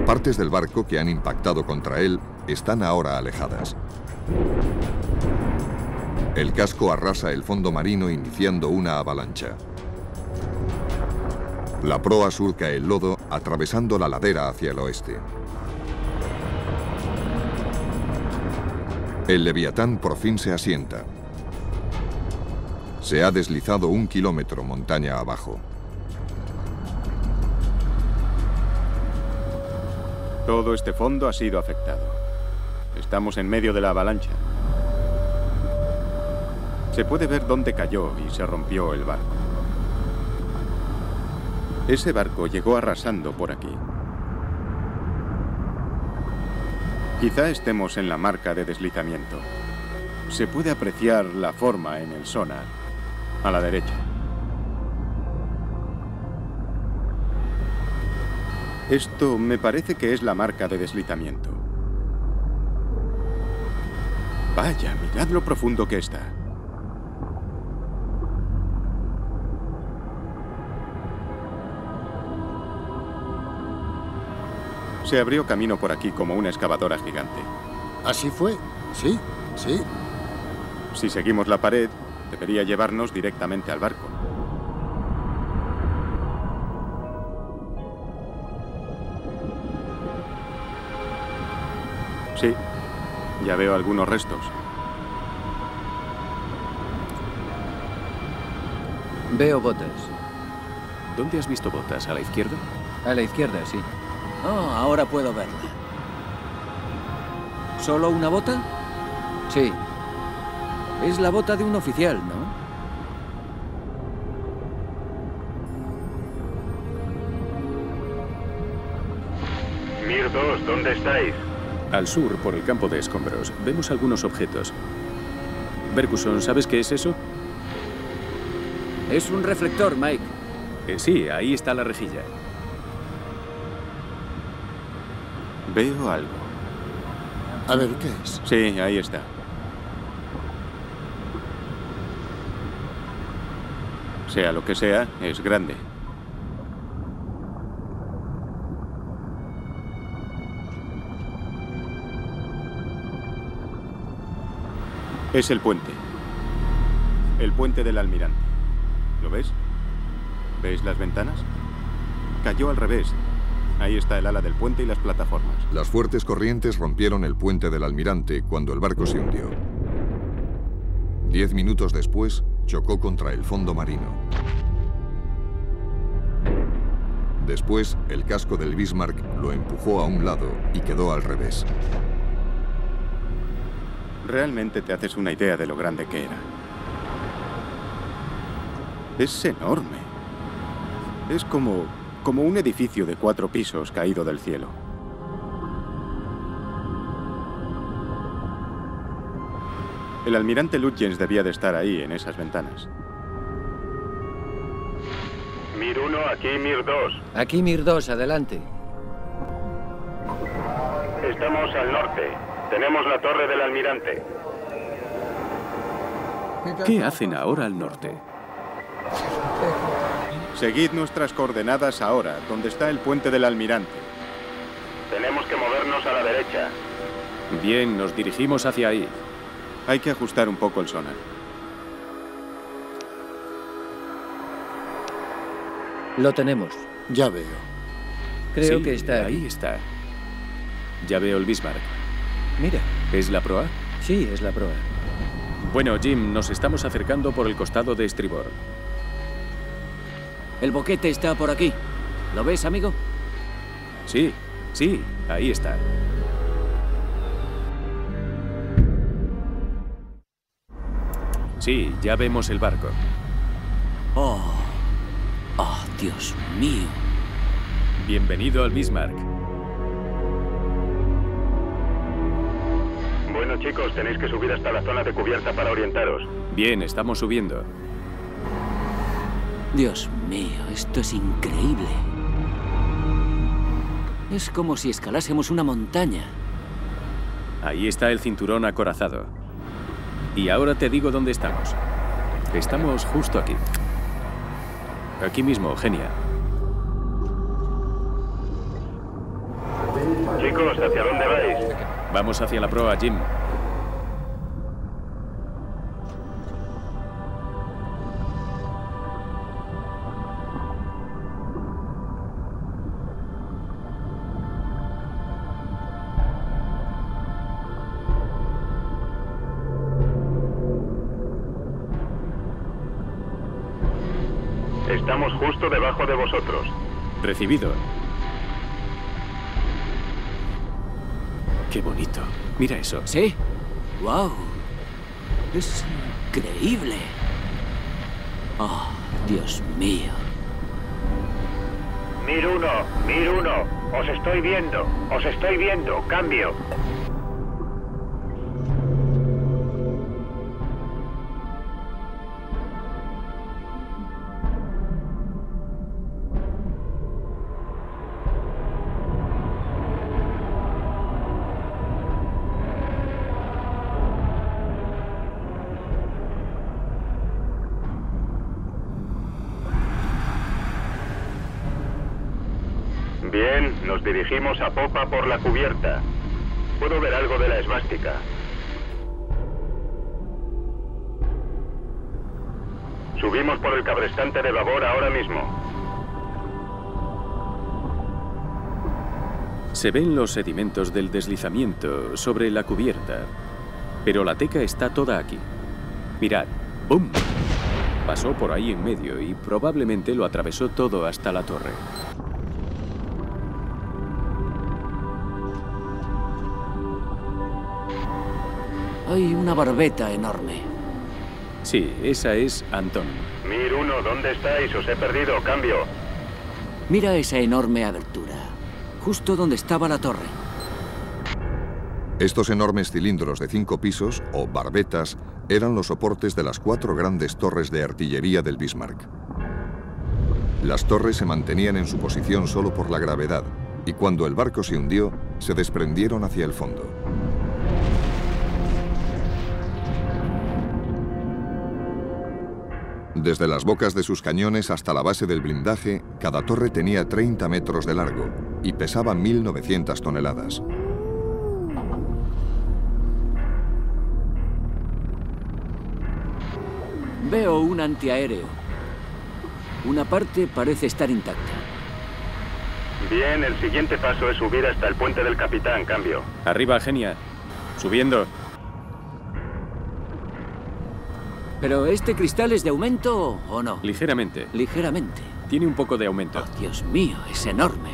Partes del barco que han impactado contra él están ahora alejadas. El casco arrasa el fondo marino iniciando una avalancha. La proa surca el lodo atravesando la ladera hacia el oeste. El Leviatán por fin se asienta. Se ha deslizado 1 kilómetro montaña abajo. Todo este fondo ha sido afectado. Estamos en medio de la avalancha. Se puede ver dónde cayó y se rompió el barco. Ese barco llegó arrasando por aquí. Quizá estemos en la marca de deslizamiento. Se puede apreciar la forma en el sonar, a la derecha. Esto me parece que es la marca de deslizamiento. Vaya, mirad lo profundo que está. Se abrió camino por aquí como una excavadora gigante. Así fue, sí, sí. Si seguimos la pared, debería llevarnos directamente al barco. Sí, ya veo algunos restos. Veo botas. ¿Dónde has visto botas? ¿A la izquierda? A la izquierda, sí. Oh, ahora puedo verla. ¿Solo una bota? Sí. Es la bota de un oficial, ¿no? Mir 2, ¿dónde estáis? Al sur, por el campo de escombros, vemos algunos objetos. Bercuson, ¿sabes qué es eso? Es un reflector, Mike. Sí, ahí está la rejilla. Veo algo. A ver, ¿qué es? Sí, ahí está. Sea lo que sea, es grande. Es el puente. El puente del Almirante. ¿Lo ves? ¿Ves las ventanas? Cayó al revés. Ahí está el ala del puente y las plataformas. Las fuertes corrientes rompieron el puente del Almirante cuando el barco se hundió. 10 minutos después, chocó contra el fondo marino. Después, el casco del Bismarck lo empujó a un lado y quedó al revés. Realmente te haces una idea de lo grande que era. Es enorme. Es como un edificio de 4 pisos caído del cielo. El almirante Lutyens debía de estar ahí, en esas ventanas. Mir 1, aquí Mir 2. Aquí Mir 2, adelante. Estamos al norte. Tenemos la torre del almirante. ¿Qué hacen ahora al norte? Seguid nuestras coordenadas ahora, donde está el puente del almirante. Tenemos que movernos a la derecha. Bien, nos dirigimos hacia ahí. Hay que ajustar un poco el sonar. Lo tenemos. Ya veo. Creo Sí, que está ahí está. Ya veo el Bismarck. Mira. ¿Es la proa? Sí, es la proa. Bueno, Jim, nos estamos acercando por el costado de estribor. El boquete está por aquí. ¿Lo ves, amigo? Sí, sí, ahí está. Sí, ya vemos el barco. Oh, Dios mío. Bienvenido al Bismarck. Bueno, chicos, tenéis que subir hasta la zona de cubierta para orientaros. Bien, estamos subiendo. Dios mío, esto es increíble. Es como si escalásemos una montaña. Ahí está el cinturón acorazado. Y ahora te digo dónde estamos. Estamos justo aquí. Aquí mismo, Genia. Chicos, ¿hacia dónde vais? Vamos hacia la proa, Jim. Estamos justo debajo de vosotros. Recibido. Qué bonito. Mira eso. ¿Sí? ¡Wow! Es increíble. Oh, Dios mío. Mir 1, os estoy viendo, cambio. Bien, nos dirigimos a popa por la cubierta. Puedo ver algo de la esvástica. Subimos por el cabrestante de babor ahora mismo. Se ven los sedimentos del deslizamiento sobre la cubierta, pero la teca está toda aquí. Mirad, ¡bum! Pasó por ahí en medio y probablemente lo atravesó todo hasta la torre. Hay una barbeta enorme. Sí, esa es Antón. Mir 1, ¿dónde estáis? Os he perdido. Cambio. Mira esa enorme abertura, justo donde estaba la torre. Estos enormes cilindros de 5 pisos, o barbetas, eran los soportes de las 4 grandes torres de artillería del Bismarck. Las torres se mantenían en su posición solo por la gravedad, y cuando el barco se hundió, se desprendieron hacia el fondo. Desde las bocas de sus cañones hasta la base del blindaje, cada torre tenía 30 metros de largo y pesaba 1.900 toneladas. Veo un antiaéreo. Una parte parece estar intacta. Bien, el siguiente paso es subir hasta el puente del capitán. Cambio. Arriba, Genia. Subiendo. ¿Pero este cristal es de aumento o no? Ligeramente. Ligeramente. Tiene un poco de aumento. Oh, Dios mío, es enorme.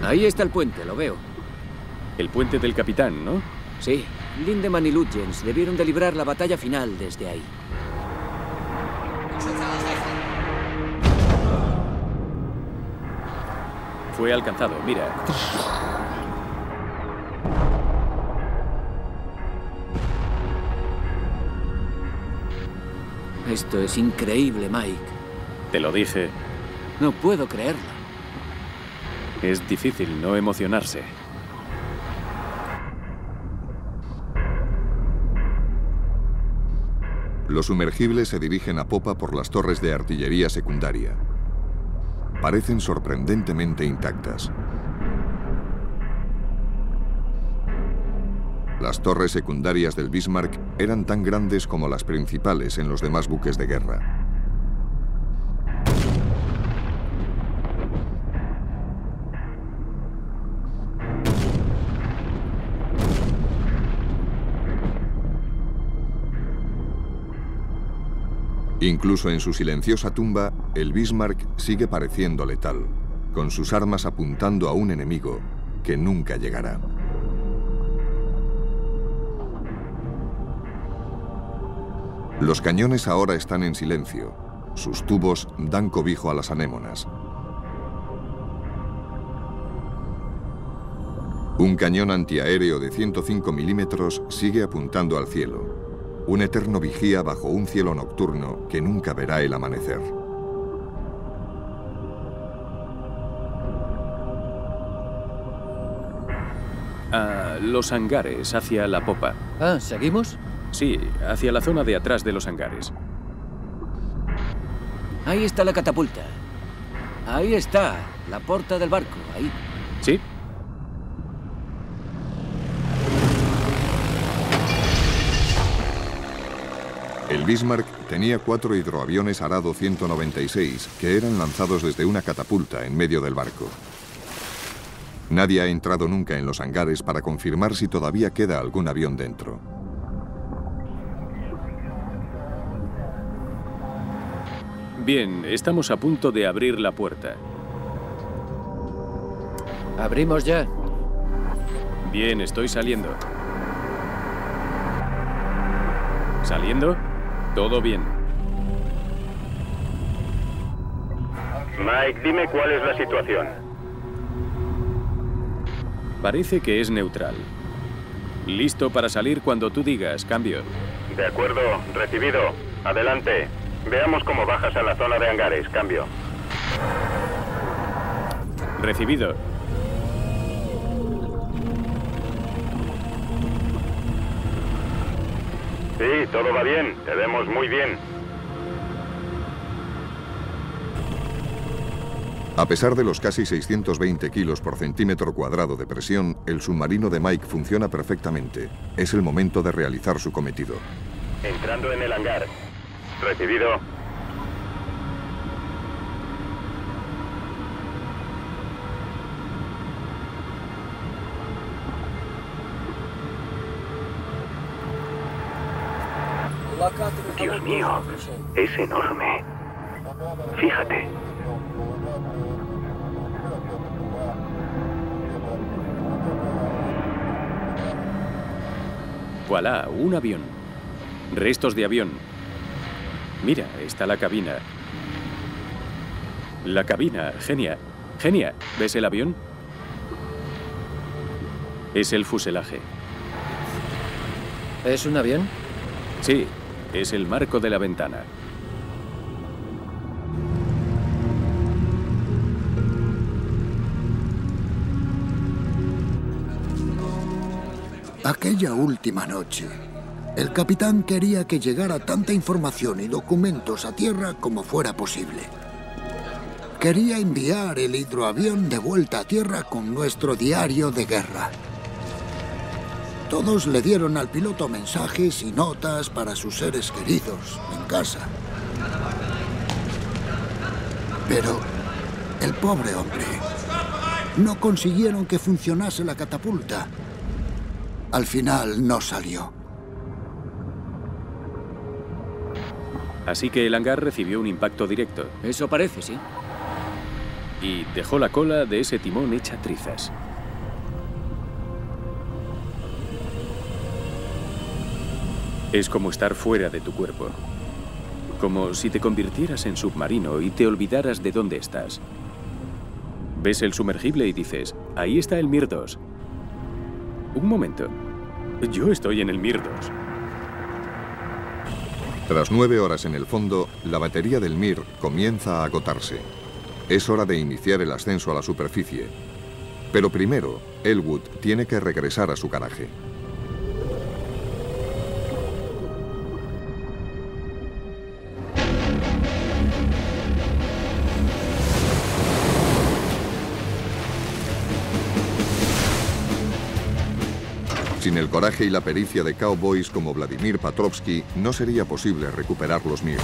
Ahí está el puente, lo veo. El puente del capitán, ¿no? Sí. Lindemann y Lutyens debieron de librar la batalla final desde ahí. Fue alcanzado, mira. Esto es increíble, Mike. Te lo dije. No puedo creerlo. Es difícil no emocionarse. Los sumergibles se dirigen a popa por las torres de artillería secundaria. Parecen sorprendentemente intactas. Las torres secundarias del Bismarck eran tan grandes como las principales en los demás buques de guerra. Incluso en su silenciosa tumba, el Bismarck sigue pareciendo letal, con sus armas apuntando a un enemigo que nunca llegará. Los cañones ahora están en silencio. Sus tubos dan cobijo a las anémonas. Un cañón antiaéreo de 105 milímetros sigue apuntando al cielo. Un eterno vigía bajo un cielo nocturno que nunca verá el amanecer. Los hangares, hacia la popa. Ah, ¿seguimos? Sí, hacia la zona de atrás de los hangares. Ahí está la catapulta. Ahí está, la porta del barco, ahí. ¿Sí? El Bismarck tenía 4 hidroaviones Arado 196 que eran lanzados desde una catapulta en medio del barco. Nadie ha entrado nunca en los hangares para confirmar si todavía queda algún avión dentro. Bien, estamos a punto de abrir la puerta. ¿Abrimos ya? Bien, estoy saliendo. ¿Saliendo? Todo bien. Mike, dime cuál es la situación. Parece que es neutral. Listo para salir cuando tú digas, cambio. De acuerdo, recibido. Adelante. Veamos cómo bajas a la zona de hangares, cambio. Recibido. Sí, todo va bien. Te vemos muy bien. A pesar de los casi 620 kilos por centímetro cuadrado de presión, el submarino de Mike funciona perfectamente. Es el momento de realizar su cometido. Entrando en el hangar. Recibido. Dios mío, es enorme. Fíjate. Voilà, un avión. Restos de avión. Mira, está la cabina. La cabina, Genia. Genia, ¿ves el avión? Es el fuselaje. ¿Es un avión? Sí, es el marco de la ventana. Aquella última noche, el capitán quería que llegara tanta información y documentos a tierra como fuera posible. Quería enviar el hidroavión de vuelta a tierra con nuestro diario de guerra. Todos le dieron al piloto mensajes y notas para sus seres queridos en casa. Pero el pobre hombre, no consiguieron que funcionase la catapulta. Al final no salió. Así que el hangar recibió un impacto directo. Eso parece, sí. Y dejó la cola de ese timón hecha trizas. Es como estar fuera de tu cuerpo. Como si te convirtieras en submarino y te olvidaras de dónde estás. Ves el sumergible y dices, ahí está el Mir 2. Un momento. Yo estoy en el Mir 2. Tras 9 horas en el fondo, la batería del Mir comienza a agotarse. Es hora de iniciar el ascenso a la superficie. Pero primero, Elwood tiene que regresar a su garaje. Sin el coraje y la pericia de cowboys como Vladimir Petrovsky, no sería posible recuperar los Mir.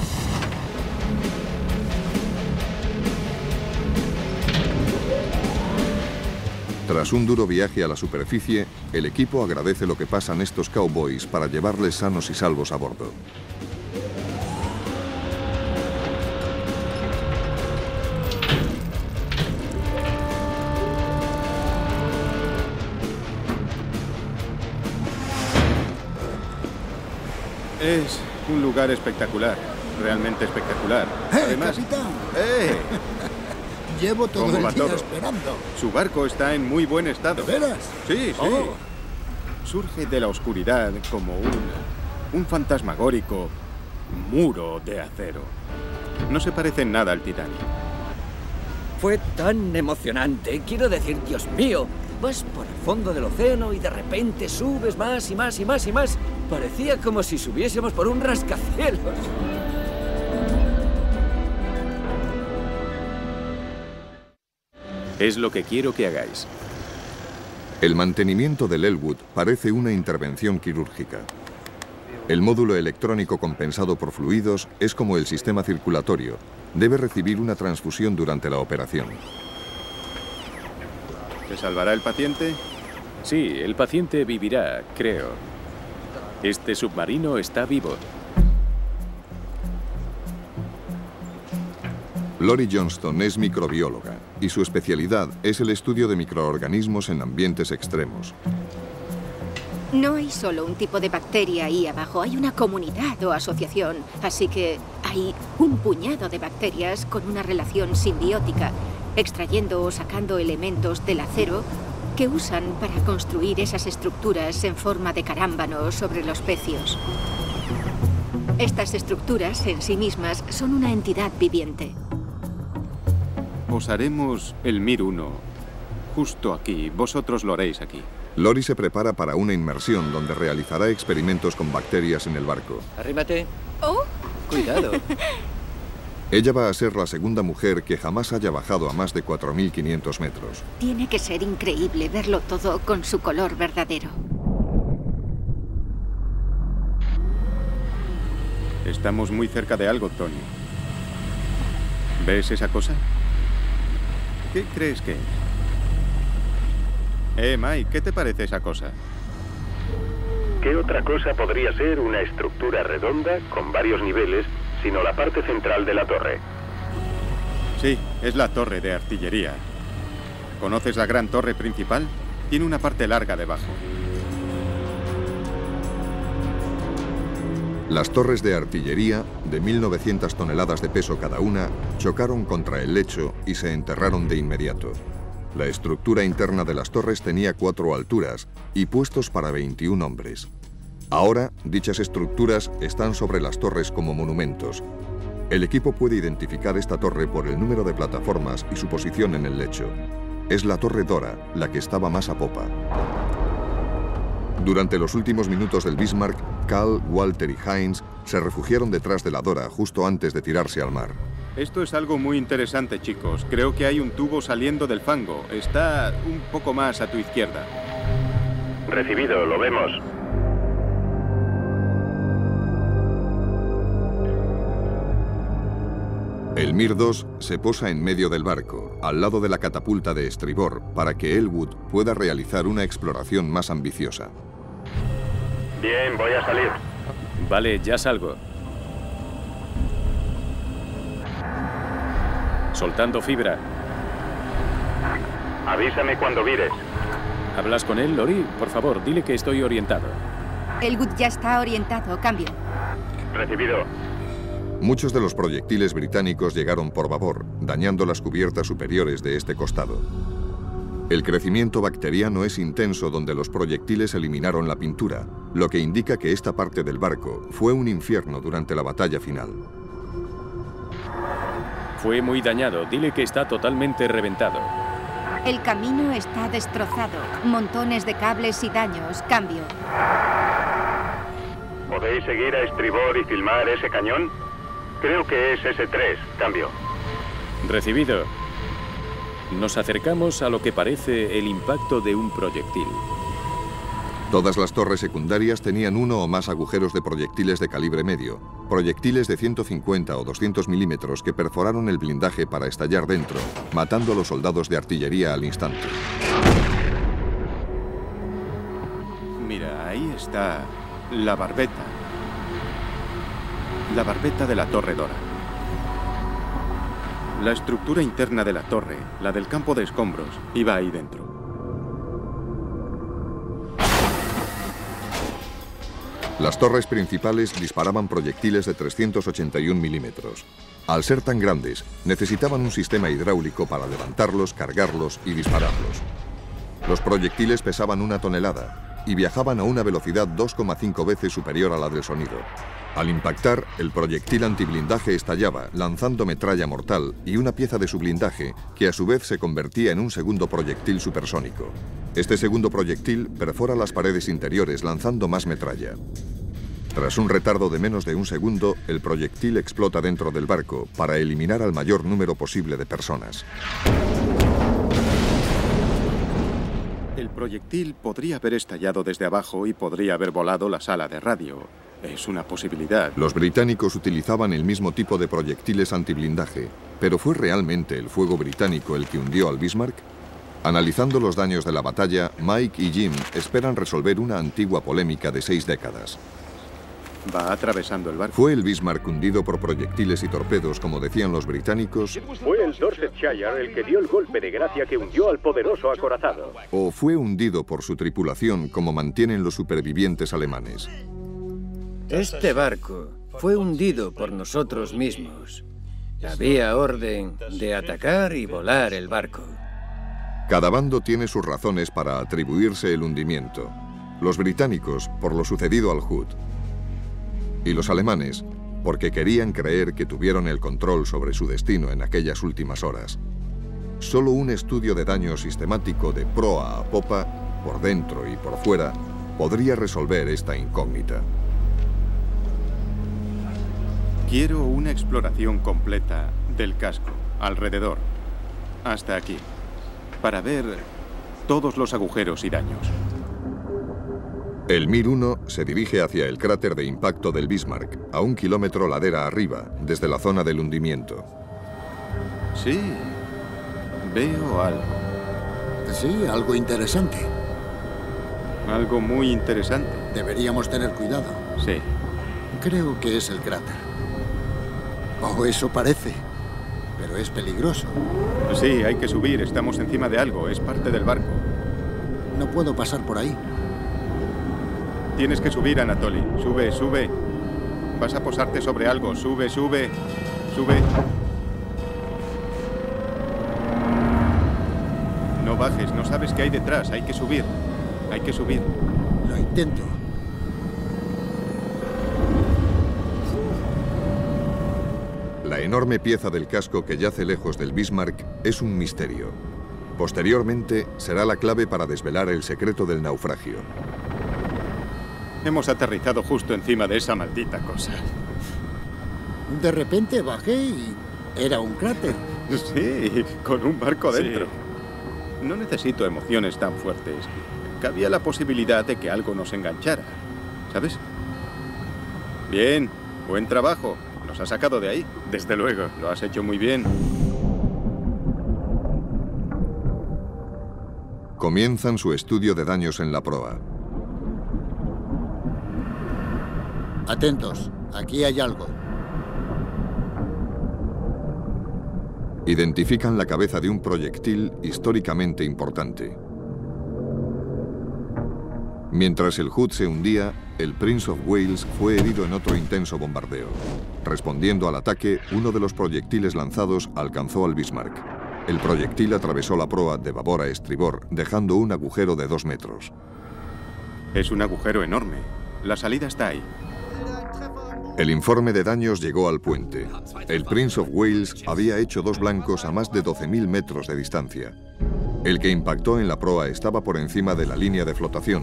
Tras un duro viaje a la superficie, el equipo agradece lo que pasan estos cowboys para llevarles sanos y salvos a bordo. Es un lugar espectacular, realmente espectacular. Además, capitán! Llevo todo el día esperando. Su barco está en muy buen estado. ¿De veras? Sí, sí. Oh. Surge de la oscuridad como un fantasmagórico muro de acero. No se parece en nada al Titanic. Fue tan emocionante. Quiero decir, Dios mío, vas por el fondo del océano y de repente subes más y más y más y más. Parecía como si subiésemos por un rascacielos. Es lo que quiero que hagáis. El mantenimiento del Elwood parece una intervención quirúrgica. El módulo electrónico compensado por fluidos es como el sistema circulatorio. Debe recibir una transfusión durante la operación. ¿Se salvará el paciente? Sí, el paciente vivirá, creo. Este submarino está vivo. Lori Johnston es microbióloga y su especialidad es el estudio de microorganismos en ambientes extremos. No hay solo un tipo de bacteria ahí abajo, hay una comunidad o asociación. Así que hay un puñado de bacterias con una relación simbiótica, extrayendo o sacando elementos del acero que usan para construir esas estructuras en forma de carámbanos sobre los pecios. Estas estructuras en sí mismas son una entidad viviente. Posaremos el Mir 1 justo aquí. Vosotros lo haréis aquí. Lori se prepara para una inmersión donde realizará experimentos con bacterias en el barco. Arrímate. Oh. Cuidado. Ella va a ser la segunda mujer que jamás haya bajado a más de 4.500 metros. Tiene que ser increíble verlo todo con su color verdadero. Estamos muy cerca de algo, Tony. ¿Ves esa cosa? ¿Qué crees que es? Mike, ¿qué te parece esa cosa? ¿Qué otra cosa podría ser una estructura redonda con varios niveles, sino la parte central de la torre? Sí, es la torre de artillería. ¿Conoces la gran torre principal? Tiene una parte larga debajo. Las torres de artillería, de 1.900 toneladas de peso cada una, chocaron contra el lecho y se enterraron de inmediato. La estructura interna de las torres tenía 4 alturas y puestos para 21 hombres. Ahora, dichas estructuras están sobre las torres como monumentos. El equipo puede identificar esta torre por el número de plataformas y su posición en el lecho. Es la Torre Dora, la que estaba más a popa. Durante los últimos minutos del Bismarck, Cal, Walter y Heinz se refugiaron detrás de la Dora justo antes de tirarse al mar. Esto es algo muy interesante, chicos. Creo que hay un tubo saliendo del fango. Está un poco más a tu izquierda. Recibido, lo vemos. El Mir 2 se posa en medio del barco, al lado de la catapulta de estribor, para que Elwood pueda realizar una exploración más ambiciosa. Bien, voy a salir. Vale, ya salgo. Soltando fibra. Avísame cuando vires. ¿Hablas con él, Lori? Por favor, dile que estoy orientado. Elwood ya está orientado. Cambio. Recibido. Muchos de los proyectiles británicos llegaron por babor, dañando las cubiertas superiores de este costado. El crecimiento bacteriano es intenso donde los proyectiles eliminaron la pintura, lo que indica que esta parte del barco fue un infierno durante la batalla final. Fue muy dañado. Dile que está totalmente reventado. El camino está destrozado. Montones de cables y daños. Cambio. ¿Podéis seguir a estribor y filmar ese cañón? Creo que es S3. Cambio. Recibido. Nos acercamos a lo que parece el impacto de un proyectil. Todas las torres secundarias tenían uno o más agujeros de proyectiles de calibre medio, proyectiles de 150 o 200 milímetros que perforaron el blindaje para estallar dentro, matando a los soldados de artillería al instante. Mira, ahí está la barbeta. La barbeta de la Torre Dora. La estructura interna de la torre, la del campo de escombros, iba ahí dentro. Las torres principales disparaban proyectiles de 381 milímetros. Al ser tan grandes, necesitaban un sistema hidráulico para levantarlos, cargarlos y dispararlos. Los proyectiles pesaban 1 tonelada y viajaban a una velocidad 2,5 veces superior a la del sonido. Al impactar, el proyectil antiblindaje estallaba, lanzando metralla mortal y una pieza de su blindaje, que a su vez se convertía en un segundo proyectil supersónico. Este segundo proyectil perfora las paredes interiores, lanzando más metralla. Tras un retardo de menos de 1 segundo, el proyectil explota dentro del barco para eliminar al mayor número posible de personas. El proyectil podría haber estallado desde abajo y podría haber volado la sala de radio. Es una posibilidad. Los británicos utilizaban el mismo tipo de proyectiles antiblindaje, pero ¿fue realmente el fuego británico el que hundió al Bismarck? Analizando los daños de la batalla, Mike y Jim esperan resolver una antigua polémica de 6 décadas. Va atravesando el barco. ¿Fue el Bismarck hundido por proyectiles y torpedos, como decían los británicos? Fue el Dorsetshire el que dio el golpe de gracia que hundió al poderoso acorazado. ¿O fue hundido por su tripulación, como mantienen los supervivientes alemanes? Este barco fue hundido por nosotros mismos. Había orden de atacar y volar el barco. Cada bando tiene sus razones para atribuirse el hundimiento. Los británicos, por lo sucedido al Hood. Y los alemanes, porque querían creer que tuvieron el control sobre su destino en aquellas últimas horas. Solo un estudio de daño sistemático de proa a popa por dentro y por fuera, podría resolver esta incógnita. Quiero una exploración completa del casco, alrededor, hasta aquí, para ver todos los agujeros y daños. El Mir 1 se dirige hacia el cráter de impacto del Bismarck, a 1 kilómetro ladera arriba, desde la zona del hundimiento. Sí, veo algo. Sí, algo interesante. Algo muy interesante. Deberíamos tener cuidado. Sí. Creo que es el cráter. Oh, eso parece. Pero es peligroso. Sí, hay que subir. Estamos encima de algo. Es parte del barco. No puedo pasar por ahí. Tienes que subir, Anatoly. Sube, sube. Vas a posarte sobre algo. Sube, sube. Sube. No bajes. No sabes qué hay detrás. Hay que subir. Hay que subir. Lo intento. La enorme pieza del casco que yace lejos del Bismarck es un misterio. Posteriormente, será la clave para desvelar el secreto del naufragio. Hemos aterrizado justo encima de esa maldita cosa. De repente bajé y era un cráter. Sí, con un barco dentro. Sí. No necesito emociones tan fuertes. Cabía la posibilidad de que algo nos enganchara, ¿sabes? Bien, buen trabajo. Nos ha sacado de ahí. Desde luego. Lo has hecho muy bien. Comienzan su estudio de daños en la proa. Atentos, aquí hay algo. Identifican la cabeza de un proyectil históricamente importante. Mientras el Hood se hundía, el Prince of Wales fue herido en otro intenso bombardeo. Respondiendo al ataque, uno de los proyectiles lanzados alcanzó al Bismarck. El proyectil atravesó la proa de babor a estribor, dejando un agujero de 2 metros. Es un agujero enorme. La salida está ahí. El informe de daños llegó al puente. El Prince of Wales había hecho 2 blancos a más de 12.000 metros de distancia. El que impactó en la proa estaba por encima de la línea de flotación,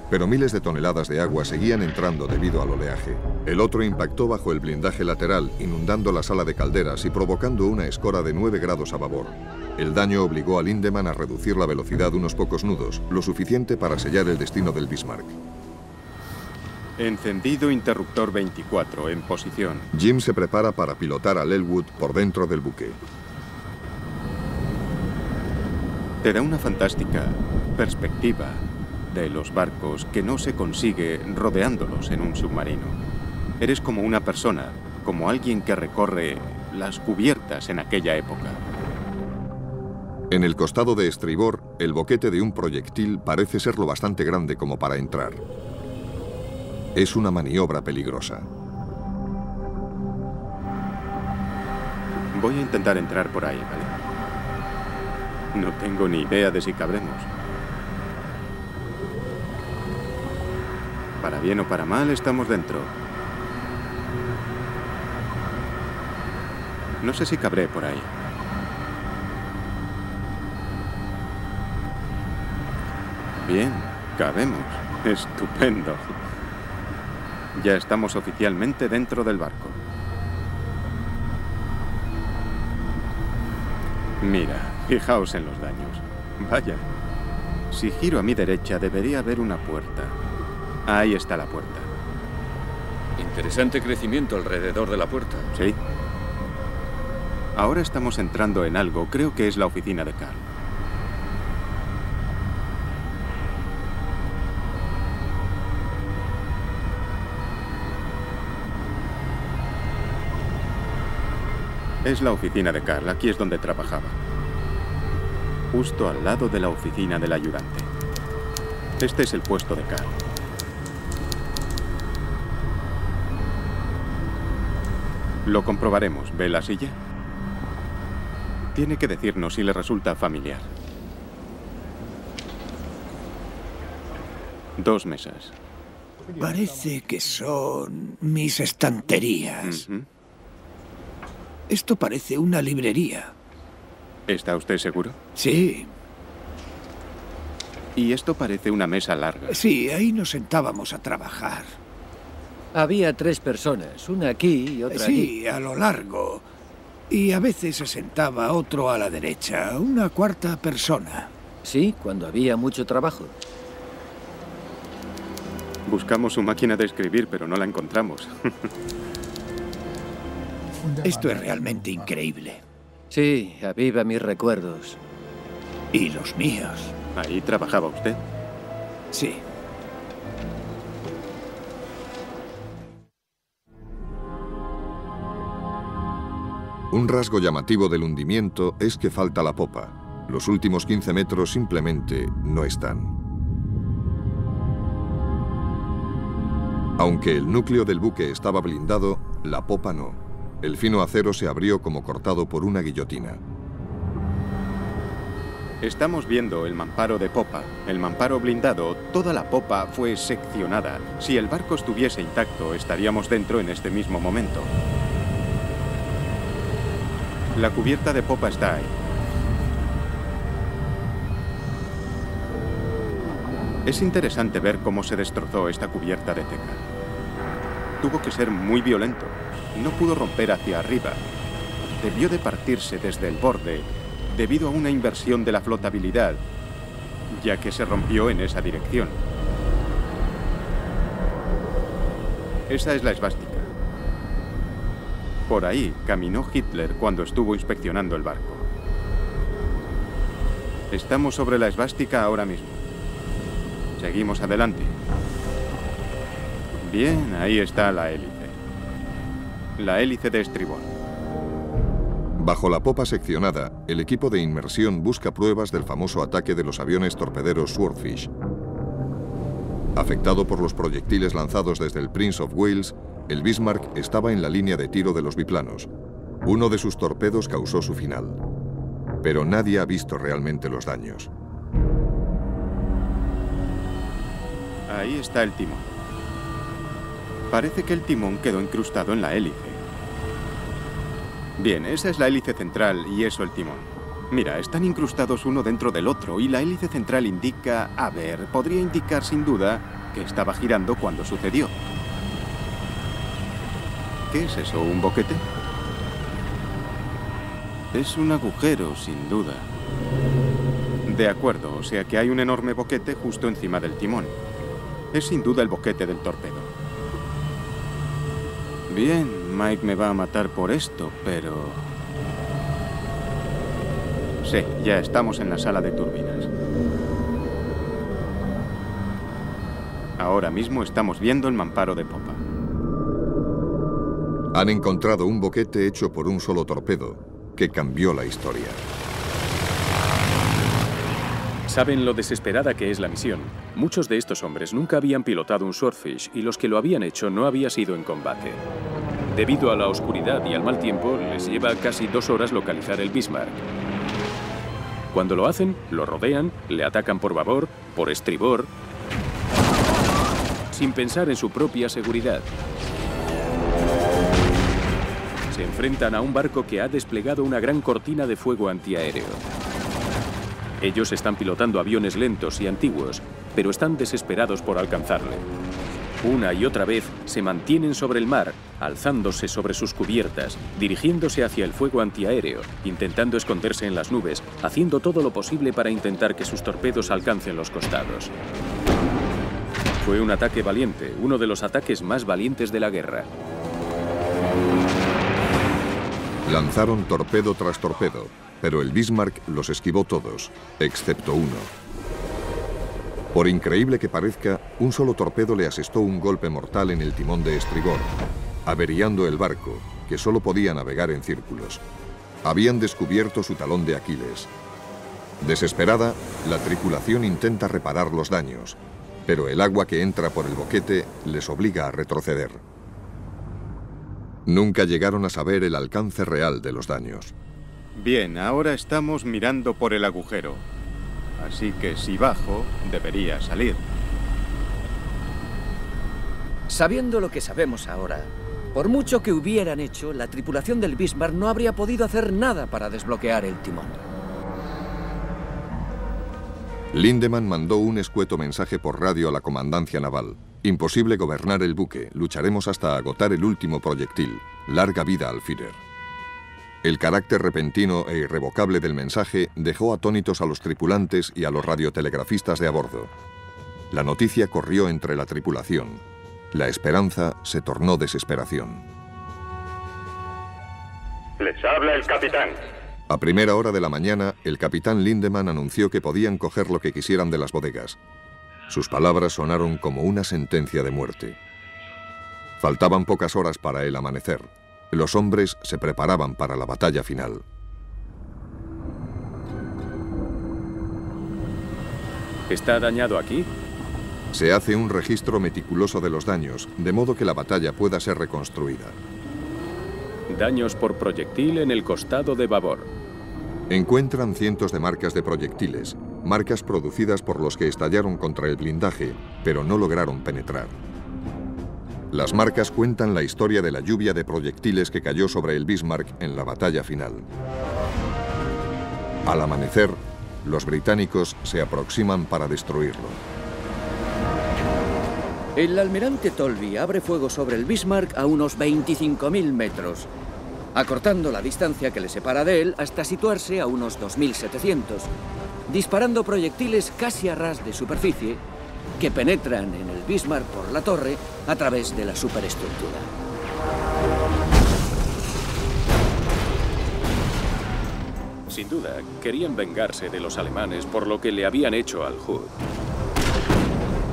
pero miles de toneladas de agua seguían entrando debido al oleaje. El otro impactó bajo el blindaje lateral, inundando la sala de calderas y provocando una escora de 9 grados a babor. El daño obligó a Lindemann a reducir la velocidad unos pocos nudos, lo suficiente para sellar el destino del Bismarck. Encendido interruptor 24, en posición. Jim se prepara para pilotar al Elwood por dentro del buque. Te da una fantástica perspectiva de los barcos que no se consigue rodeándolos en un submarino. Eres como una persona, como alguien que recorre las cubiertas en aquella época. En el costado de estribor, el boquete de un proyectil parece ser lo bastante grande como para entrar. Es una maniobra peligrosa. Voy a intentar entrar por ahí, ¿vale? No tengo ni idea de si cabremos. Para bien o para mal, estamos dentro. No sé si cabré por ahí. Bien, cabemos. Estupendo. Ya estamos oficialmente dentro del barco. Mira, fijaos en los daños. Vaya. Si giro a mi derecha, debería haber una puerta. Ahí está la puerta. Interesante crecimiento alrededor de la puerta. Sí. Ahora estamos entrando en algo. Creo que es la oficina de Carl. Es la oficina de Carl. Aquí es donde trabajaba. Justo al lado de la oficina del ayudante. Este es el puesto de Carl. Lo comprobaremos. ¿Ve la silla? Tiene que decirnos si le resulta familiar. 2 mesas. Parece que son mis estanterías. Esto parece una librería. ¿Está usted seguro? Sí. Y esto parece una mesa larga. Sí, ahí nos sentábamos a trabajar. Había 3 personas, una aquí y otra allí. Sí, a lo largo. Y a veces se sentaba otro a la derecha, una 4ª persona. Sí, cuando había mucho trabajo. Buscamos su máquina de escribir, pero no la encontramos. Esto es realmente increíble. Sí, aviva mis recuerdos. Y los míos. ¿Ahí trabajaba usted? Sí. Un rasgo llamativo del hundimiento es que falta la popa. Los últimos 15 metros simplemente no están. Aunque el núcleo del buque estaba blindado, la popa no. El fino acero se abrió como cortado por una guillotina. Estamos viendo el mamparo de popa. El mamparo blindado, toda la popa fue seccionada. Si el barco estuviese intacto, estaríamos dentro en este mismo momento. La cubierta de popa está ahí. Es interesante ver cómo se destrozó esta cubierta de teca. Tuvo que ser muy violento. No pudo romper hacia arriba. Debió de partirse desde el borde debido a una inversión de la flotabilidad, ya que se rompió en esa dirección. Esa es la esvástica. Por ahí caminó Hitler cuando estuvo inspeccionando el barco. Estamos sobre la esvástica ahora mismo. Seguimos adelante. Bien, ahí está la hélice. La hélice de estribor. Bajo la popa seccionada, el equipo de inmersión busca pruebas del famoso ataque de los aviones torpederos Swordfish. Afectado por los proyectiles lanzados desde el Prince of Wales, el Bismarck estaba en la línea de tiro de los biplanos. Uno de sus torpedos causó su final. Pero nadie ha visto realmente los daños. Ahí está el timón. Parece que el timón quedó incrustado en la hélice. Bien, esa es la hélice central y eso el timón. Mira, están incrustados uno dentro del otro y la hélice central indica... A ver, podría indicar sin duda que estaba girando cuando sucedió. ¿Qué es eso, un boquete? Es un agujero, sin duda. De acuerdo, o sea que hay un enorme boquete justo encima del timón. Es sin duda el boquete del torpedo. Bien, Mike me va a matar por esto, pero... Sí, ya estamos en la sala de turbinas. Ahora mismo estamos viendo el mamparo de popa. Han encontrado un boquete hecho por un solo torpedo, que cambió la historia. Saben lo desesperada que es la misión. Muchos de estos hombres nunca habían pilotado un Swordfish y los que lo habían hecho no había sido en combate. Debido a la oscuridad y al mal tiempo, les lleva casi 2 horas localizar el Bismarck. Cuando lo hacen, lo rodean, le atacan por babor, por estribor, sin pensar en su propia seguridad. Se enfrentan a un barco que ha desplegado una gran cortina de fuego antiaéreo. Ellos están pilotando aviones lentos y antiguos, pero están desesperados por alcanzarle. Una y otra vez se mantienen sobre el mar, alzándose sobre sus cubiertas, dirigiéndose hacia el fuego antiaéreo, intentando esconderse en las nubes, haciendo todo lo posible para intentar que sus torpedos alcancen los costados. Fue un ataque valiente, uno de los ataques más valientes de la guerra. Lanzaron torpedo tras torpedo, pero el Bismarck los esquivó todos, excepto uno. Por increíble que parezca, un solo torpedo le asestó un golpe mortal en el timón de estribor, averiando el barco, que solo podía navegar en círculos. Habían descubierto su talón de Aquiles. Desesperada, la tripulación intenta reparar los daños, pero el agua que entra por el boquete les obliga a retroceder. Nunca llegaron a saber el alcance real de los daños. Bien, ahora estamos mirando por el agujero. Así que si bajo, debería salir. Sabiendo lo que sabemos ahora, por mucho que hubieran hecho, la tripulación del Bismarck no habría podido hacer nada para desbloquear el timón. Lindemann mandó un escueto mensaje por radio a la comandancia naval. Imposible gobernar el buque. Lucharemos hasta agotar el último proyectil. Larga vida al Führer. El carácter repentino e irrevocable del mensaje dejó atónitos a los tripulantes y a los radiotelegrafistas de a bordo. La noticia corrió entre la tripulación. La esperanza se tornó desesperación. Les habla el capitán. A primera hora de la mañana, el capitán Lindemann anunció que podían coger lo que quisieran de las bodegas. Sus palabras sonaron como una sentencia de muerte. Faltaban pocas horas para el amanecer. Los hombres se preparaban para la batalla final. ¿Está dañado aquí? Se hace un registro meticuloso de los daños, de modo que la batalla pueda ser reconstruida. Daños por proyectil en el costado de babor. Encuentran cientos de marcas de proyectiles, marcas producidas por los que estallaron contra el blindaje, pero no lograron penetrar. Las marcas cuentan la historia de la lluvia de proyectiles que cayó sobre el Bismarck en la batalla final. Al amanecer, los británicos se aproximan para destruirlo. El almirante Tolby abre fuego sobre el Bismarck a unos 25.000 metros, acortando la distancia que le separa de él hasta situarse a unos 2.700, disparando proyectiles casi a ras de superficie que penetran en el Bismarck por la torre a través de la superestructura. Sin duda, querían vengarse de los alemanes por lo que le habían hecho al Hood.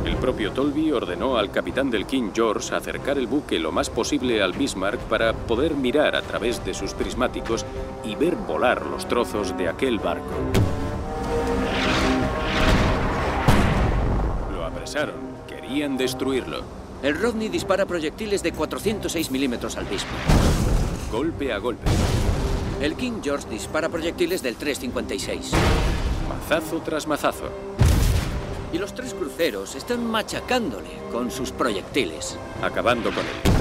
El propio Tolby ordenó al capitán del King George acercar el buque lo más posible al Bismarck para poder mirar a través de sus prismáticos y ver volar los trozos de aquel barco. Lo apresaron, querían destruirlo. El Rodney dispara proyectiles de 406 milímetros al Bismarck. Golpe a golpe. El King George dispara proyectiles del 356. Mazazo tras mazazo. Y los tres cruceros están machacándole con sus proyectiles. Acabando con él.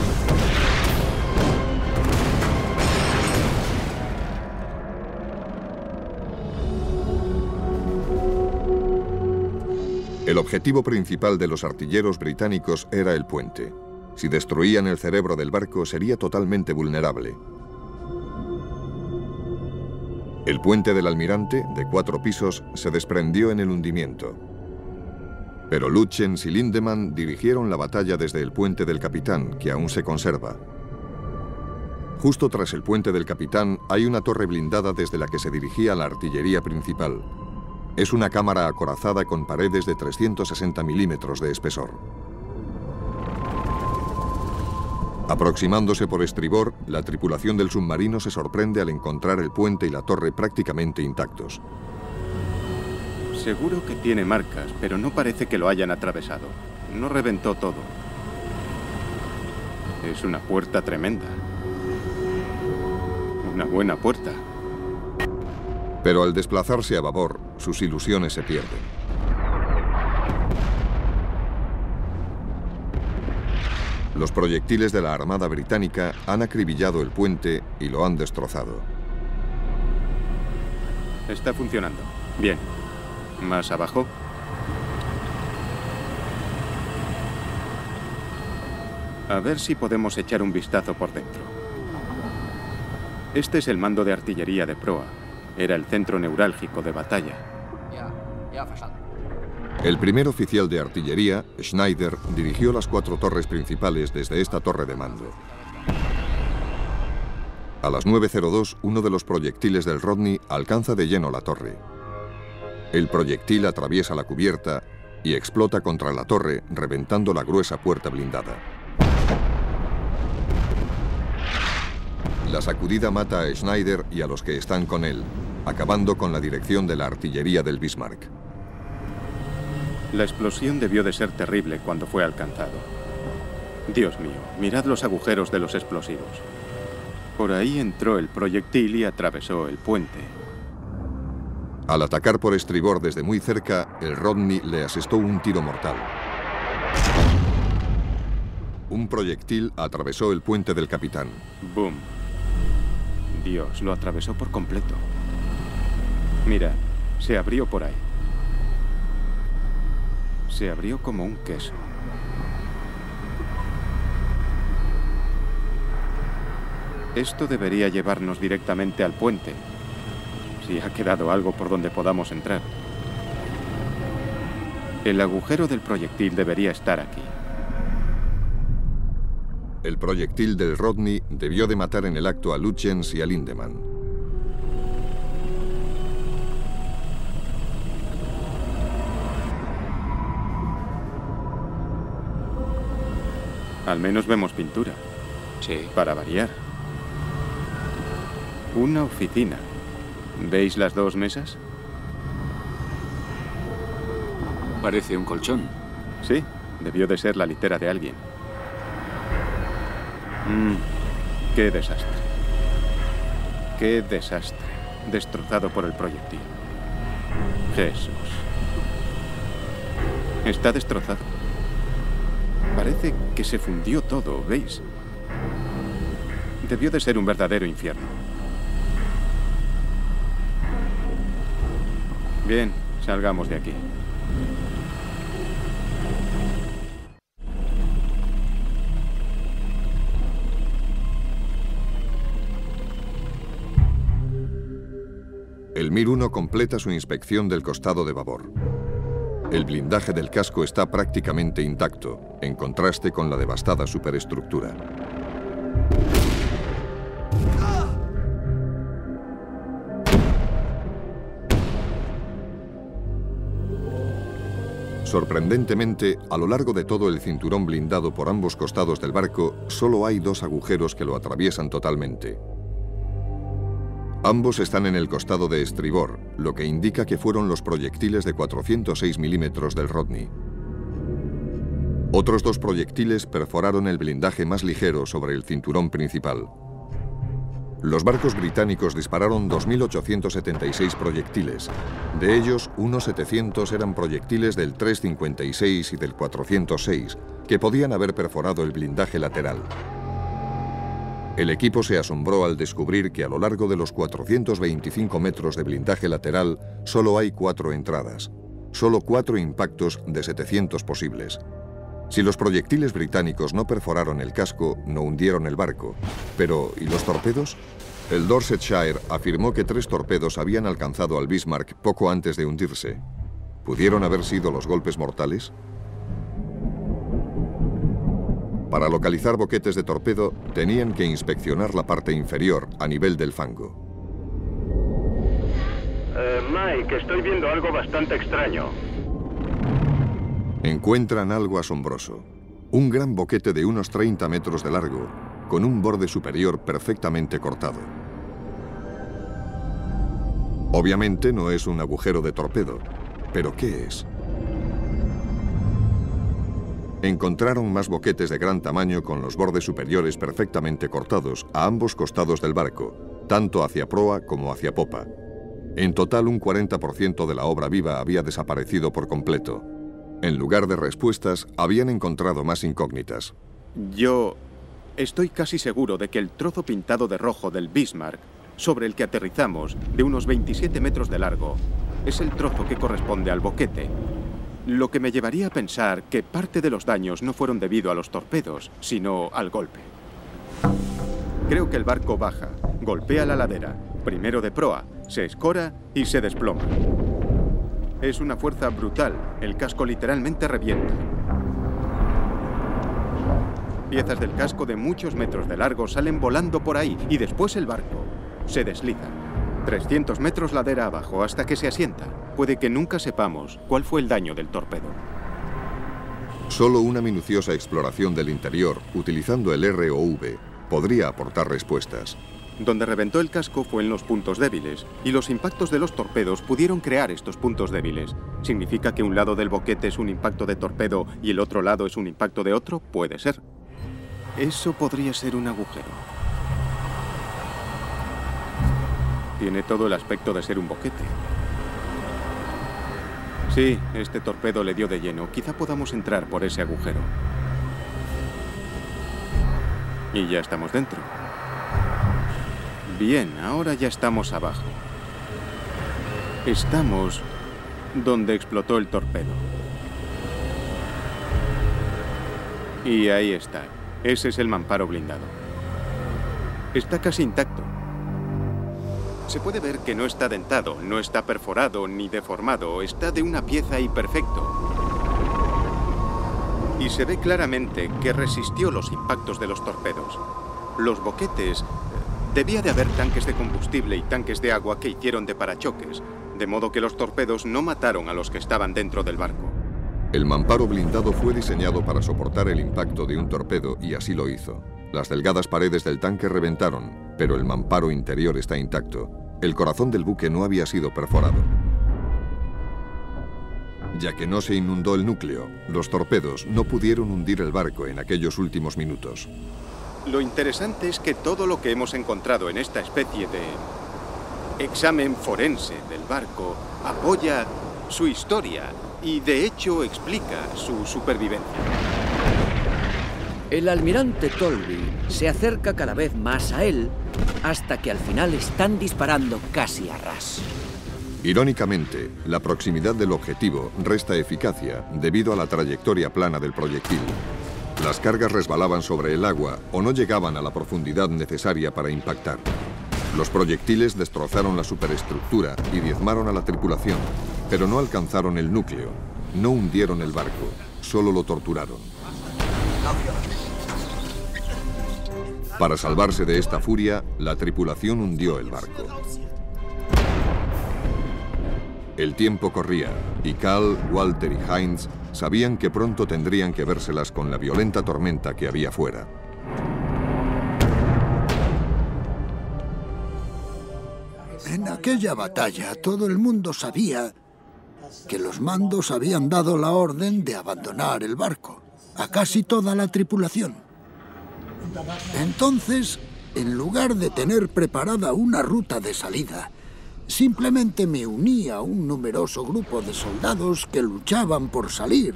El objetivo principal de los artilleros británicos era el puente. Si destruían el cerebro del barco, sería totalmente vulnerable. El puente del Almirante, de 4 pisos, se desprendió en el hundimiento. Pero Lütjens y Lindemann dirigieron la batalla desde el puente del Capitán, que aún se conserva. Justo tras el puente del Capitán hay una torre blindada desde la que se dirigía la artillería principal. Es una cámara acorazada con paredes de 360 milímetros de espesor. Aproximándose por estribor, la tripulación del submarino se sorprende al encontrar el puente y la torre prácticamente intactos. Seguro que tiene marcas, pero no parece que lo hayan atravesado. No reventó todo. Es una puerta tremenda. Una buena puerta. Pero al desplazarse a babor, sus ilusiones se pierden. Los proyectiles de la Armada Británica han acribillado el puente y lo han destrozado. Está funcionando. Bien. ¿Más abajo? A ver si podemos echar un vistazo por dentro. Este es el mando de artillería de proa. Era el centro neurálgico de batalla. El primer oficial de artillería, Schneider, dirigió las 4 torres principales desde esta torre de mando. A las 9:02, uno de los proyectiles del Rodney alcanza de lleno la torre. El proyectil atraviesa la cubierta y explota contra la torre, reventando la gruesa puerta blindada. La sacudida mata a Schneider y a los que están con él, acabando con la dirección de la artillería del Bismarck. La explosión debió de ser terrible cuando fue alcanzado. Dios mío, mirad los agujeros de los explosivos. Por ahí entró el proyectil y atravesó el puente. Al atacar por estribor desde muy cerca, el Rodney le asestó un tiro mortal. Un proyectil atravesó el puente del Capitán. ¡Boom! Dios, lo atravesó por completo. Mira, se abrió por ahí. Se abrió como un queso. Esto debería llevarnos directamente al puente. Si ha quedado algo por donde podamos entrar. El agujero del proyectil debería estar aquí. El proyectil del Rodney debió de matar en el acto a Lutjens y a Lindemann. Al menos vemos pintura. Sí. Para variar. Una oficina. ¿Veis las dos mesas? Parece un colchón. Sí, debió de ser la litera de alguien. ¡Qué desastre! ¡Qué desastre! Destrozado por el proyectil. Jesús. Está destrozado. Parece que se fundió todo, ¿veis? Debió de ser un verdadero infierno. Bien, salgamos de aquí. El Mir 1 completa su inspección del costado de babor. El blindaje del casco está prácticamente intacto, en contraste con la devastada superestructura. Sorprendentemente, a lo largo de todo el cinturón blindado por ambos costados del barco, solo hay dos agujeros que lo atraviesan totalmente. Ambos están en el costado de estribor, lo que indica que fueron los proyectiles de 406 milímetros del Rodney. Otros dos proyectiles perforaron el blindaje más ligero sobre el cinturón principal. Los barcos británicos dispararon 2.876 proyectiles. De ellos, unos 700 eran proyectiles del 356 y del 406, que podían haber perforado el blindaje lateral. El equipo se asombró al descubrir que a lo largo de los 425 metros de blindaje lateral solo hay 4 entradas, solo 4 impactos de 700 posibles. Si los proyectiles británicos no perforaron el casco, no hundieron el barco. Pero, ¿y los torpedos? El Dorsetshire afirmó que 3 torpedos habían alcanzado al Bismarck poco antes de hundirse. ¿Pudieron haber sido los golpes mortales? Para localizar boquetes de torpedo, tenían que inspeccionar la parte inferior, a nivel del fango. Mike, estoy viendo algo bastante extraño. Encuentran algo asombroso. Un gran boquete de unos 30 metros de largo, con un borde superior perfectamente cortado. Obviamente no es un agujero de torpedo, pero ¿qué es? Encontraron más boquetes de gran tamaño con los bordes superiores perfectamente cortados a ambos costados del barco, tanto hacia proa como hacia popa. En total, un 40% de la obra viva había desaparecido por completo. En lugar de respuestas, habían encontrado más incógnitas. Yo estoy casi seguro de que el trozo pintado de rojo del Bismarck, sobre el que aterrizamos, de unos 27 metros de largo, es el trozo que corresponde al boquete. Lo que me llevaría a pensar que parte de los daños no fueron debido a los torpedos, sino al golpe. Creo que el barco baja, golpea la ladera, primero de proa, se escora y se desploma. Es una fuerza brutal, el casco literalmente revienta. Piezas del casco de muchos metros de largo salen volando por ahí y después el barco se desliza. 300 metros ladera abajo hasta que se asienta. Puede que nunca sepamos cuál fue el daño del torpedo. Solo una minuciosa exploración del interior, utilizando el ROV, podría aportar respuestas. Donde reventó el casco fue en los puntos débiles, y los impactos de los torpedos pudieron crear estos puntos débiles. ¿Significa que un lado del boquete es un impacto de torpedo y el otro lado es un impacto de otro? Puede ser. Eso podría ser un agujero. Tiene todo el aspecto de ser un boquete. Sí, este torpedo le dio de lleno. Quizá podamos entrar por ese agujero. Y ya estamos dentro. Bien, ahora ya estamos abajo. Estamos donde explotó el torpedo. Y ahí está. Ese es el mamparo blindado. Está casi intacto. Se puede ver que no está dentado, no está perforado ni deformado. Está de una pieza y perfecto. Y se ve claramente que resistió los impactos de los torpedos. Los boquetes... Debía de haber tanques de combustible y tanques de agua que hicieron de parachoques, de modo que los torpedos no mataron a los que estaban dentro del barco. El mamparo blindado fue diseñado para soportar el impacto de un torpedo y así lo hizo. Las delgadas paredes del tanque reventaron, pero el mamparo interior está intacto. El corazón del buque no había sido perforado. Ya que no se inundó el núcleo, los torpedos no pudieron hundir el barco en aquellos últimos minutos. Lo interesante es que todo lo que hemos encontrado en esta especie de examen forense del barco apoya su historia y de hecho explica su supervivencia. El almirante Tolby se acerca cada vez más a él hasta que al final están disparando casi a ras. Irónicamente, la proximidad del objetivo resta eficacia debido a la trayectoria plana del proyectil. Las cargas resbalaban sobre el agua o no llegaban a la profundidad necesaria para impactar. Los proyectiles destrozaron la superestructura y diezmaron a la tripulación, pero no alcanzaron el núcleo, no hundieron el barco, solo lo torturaron. Para salvarse de esta furia, la tripulación hundió el barco. El tiempo corría y Carl, Walter y Heinz sabían que pronto tendrían que vérselas con la violenta tormenta que había fuera. En aquella batalla todo el mundo sabía que los mandos habían dado la orden de abandonar el barco a casi toda la tripulación. Entonces, en lugar de tener preparada una ruta de salida, simplemente me uní a un numeroso grupo de soldados que luchaban por salir.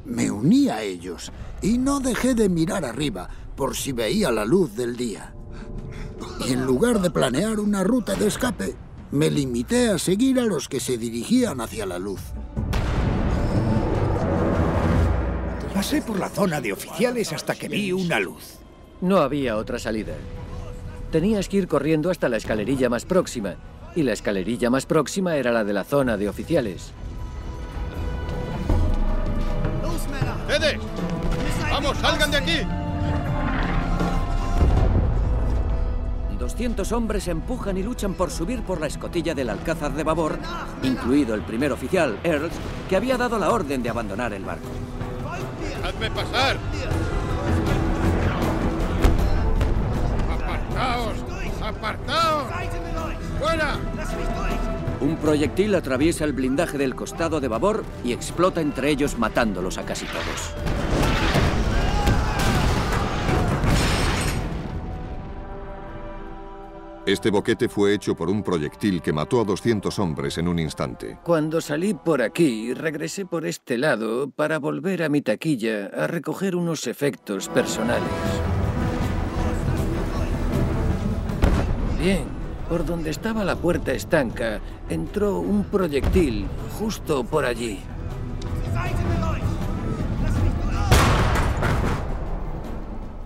Me uní a ellos y no dejé de mirar arriba por si veía la luz del día. Y en lugar de planear una ruta de escape, me limité a seguir a los que se dirigían hacia la luz. Pasé por la zona de oficiales hasta que vi una luz. No había otra salida. Tenías que ir corriendo hasta la escalerilla más próxima. Y la escalerilla más próxima era la de la zona de oficiales. ¡Ustedes! ¡Vamos, salgan de aquí! 200 hombres empujan y luchan por subir por la escotilla del alcázar de babor, incluido el primer oficial, Earls, que había dado la orden de abandonar el barco. ¡Dejadme pasar! ¡Apartaos! ¡Apartaos! ¡Fuera! Un proyectil atraviesa el blindaje del costado de babor y explota entre ellos, matándolos a casi todos. Este boquete fue hecho por un proyectil que mató a 200 hombres en un instante. Cuando salí por aquí, regresé por este lado para volver a mi taquilla a recoger unos efectos personales. Bien. Por donde estaba la puerta estanca, entró un proyectil justo por allí.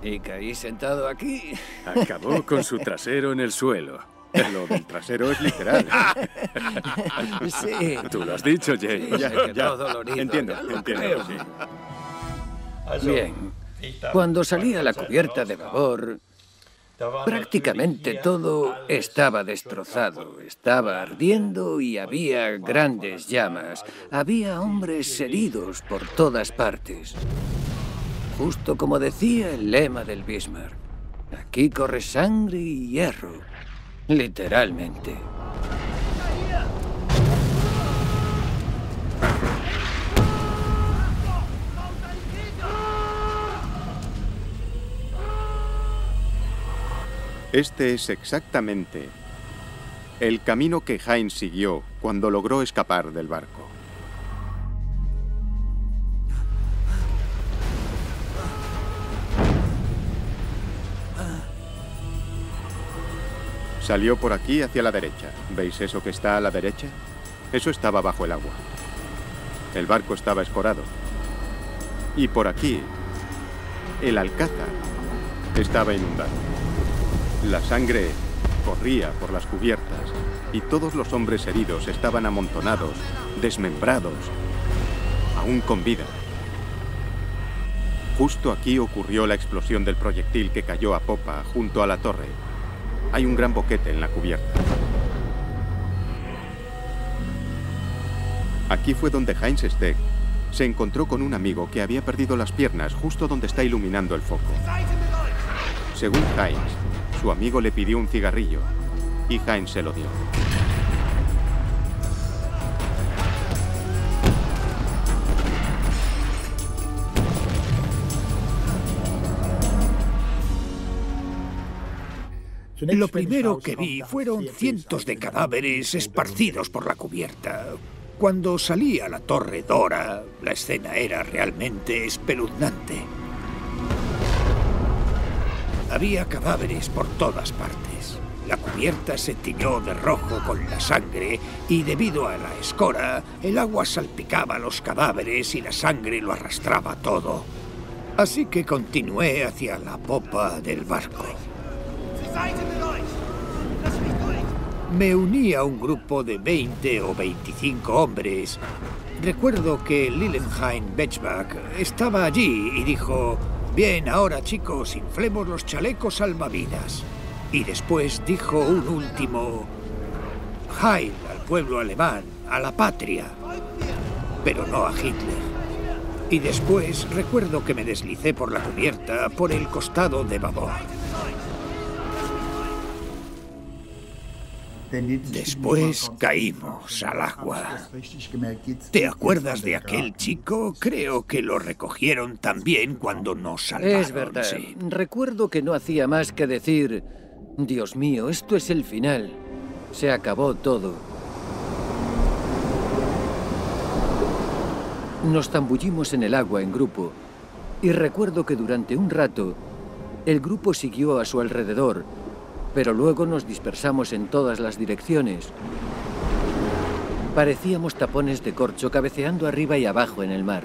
Y caí sentado aquí. Acabó con su trasero en el suelo. Lo del trasero es literal. Sí. Tú lo has dicho, Jay. Todo dolorido. Entiendo. Sí. Bien. Cuando salí a la cubierta de babor, prácticamente todo estaba destrozado, estaba ardiendo y había grandes llamas. Había hombres heridos por todas partes. Justo como decía el lema del Bismarck. Aquí corre sangre y hierro. Literalmente. Este es exactamente el camino que Heinz siguió cuando logró escapar del barco. Salió por aquí hacia la derecha. ¿Veis eso que está a la derecha? Eso estaba bajo el agua. El barco estaba escorado. Y por aquí El Alcázar estaba inundado. La sangre corría por las cubiertas y todos los hombres heridos estaban amontonados, desmembrados, aún con vida. Justo aquí ocurrió la explosión del proyectil que cayó a popa junto a la torre. Hay un gran boquete en la cubierta. Aquí fue donde Heinz Steg se encontró con un amigo que había perdido las piernas justo donde está iluminando el foco. Según Heinz, su amigo le pidió un cigarrillo y Heinz se lo dio. Lo primero que vi fueron cientos de cadáveres esparcidos por la cubierta. Cuando salí a la Torre Dora, la escena era realmente espeluznante. Había cadáveres por todas partes. La cubierta se tiñó de rojo con la sangre y debido a la escora, el agua salpicaba los cadáveres y la sangre lo arrastraba todo. Así que continué hacia la popa del barco. Me uní a un grupo de 20 o 25 hombres. Recuerdo que Lilienheim Bechbach estaba allí y dijo: «Bien, ahora chicos, inflemos los chalecos salvavidas». Y después dijo un último: «Heil al pueblo alemán, a la patria», pero no a Hitler. Y después recuerdo que me deslicé por la cubierta por el costado de babor. Después caímos al agua. ¿Te acuerdas de aquel chico? Creo que lo recogieron también cuando nos salvaron. Es verdad. Sí. Recuerdo que no hacía más que decir: «Dios mío, esto es el final. Se acabó todo». Nos zambullimos en el agua en grupo y recuerdo que durante un rato el grupo siguió a su alrededor, pero luego nos dispersamos en todas las direcciones. Parecíamos tapones de corcho cabeceando arriba y abajo en el mar.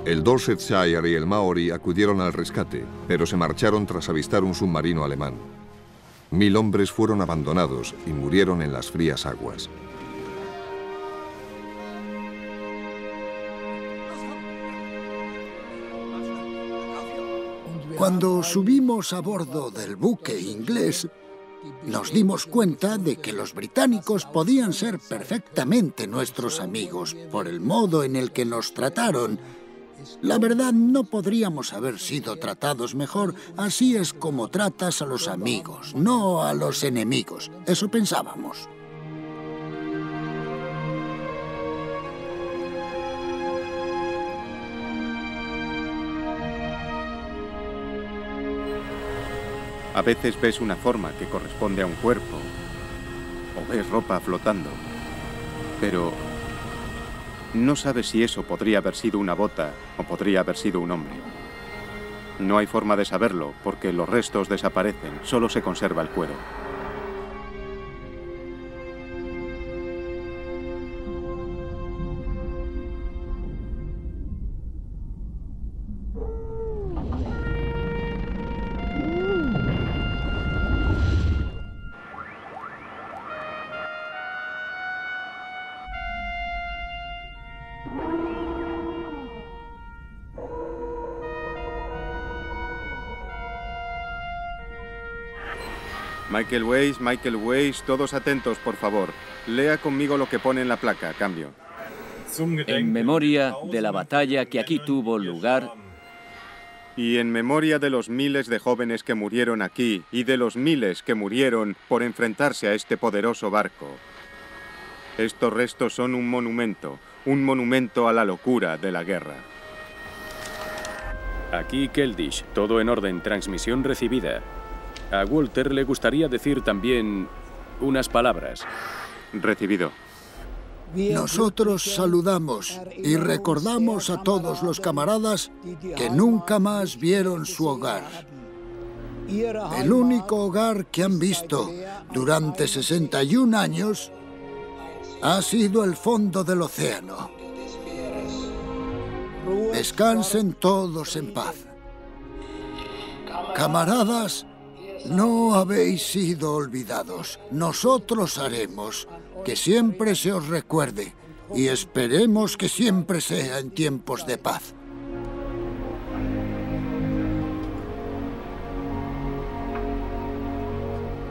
El Dorsetshire y el Maori acudieron al rescate, pero se marcharon tras avistar un submarino alemán. 1000 hombres fueron abandonados y murieron en las frías aguas. Cuando subimos a bordo del buque inglés, nos dimos cuenta de que los británicos podían ser perfectamente nuestros amigos por el modo en el que nos trataron. La verdad, no podríamos haber sido tratados mejor. Así es como tratas a los amigos, no a los enemigos. Eso pensábamos. A veces ves una forma que corresponde a un cuerpo, o ves ropa flotando, pero no sabes si eso podría haber sido una bota o podría haber sido un hombre. No hay forma de saberlo porque los restos desaparecen, solo se conserva el cuero. Michael Weiss, todos atentos, por favor. Lea conmigo lo que pone en la placa, cambio. En memoria de la batalla que aquí tuvo lugar. Y en memoria de los miles de jóvenes que murieron aquí y de los miles que murieron por enfrentarse a este poderoso barco. Estos restos son un monumento a la locura de la guerra. Aquí Keldysh, todo en orden, transmisión recibida. A Walter le gustaría decir también unas palabras. Recibido. Nosotros saludamos y recordamos a todos los camaradas que nunca más vieron su hogar. El único hogar que han visto durante 61 años ha sido el fondo del océano. Descansen todos en paz. Camaradas, no habéis sido olvidados. Nosotros haremos que siempre se os recuerde y esperemos que siempre sea en tiempos de paz.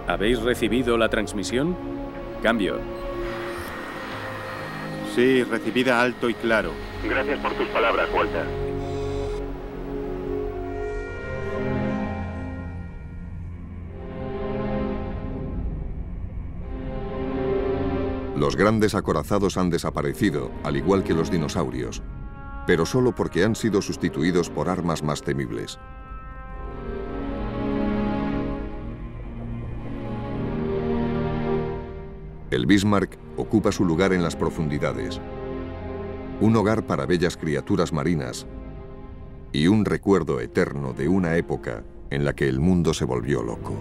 ¿Habéis recibido la transmisión? Cambio. Sí, recibida alto y claro. Gracias por tus palabras, Walter. Los grandes acorazados han desaparecido, al igual que los dinosaurios, pero solo porque han sido sustituidos por armas más temibles. El Bismarck ocupa su lugar en las profundidades, un hogar para bellas criaturas marinas y un recuerdo eterno de una época en la que el mundo se volvió loco.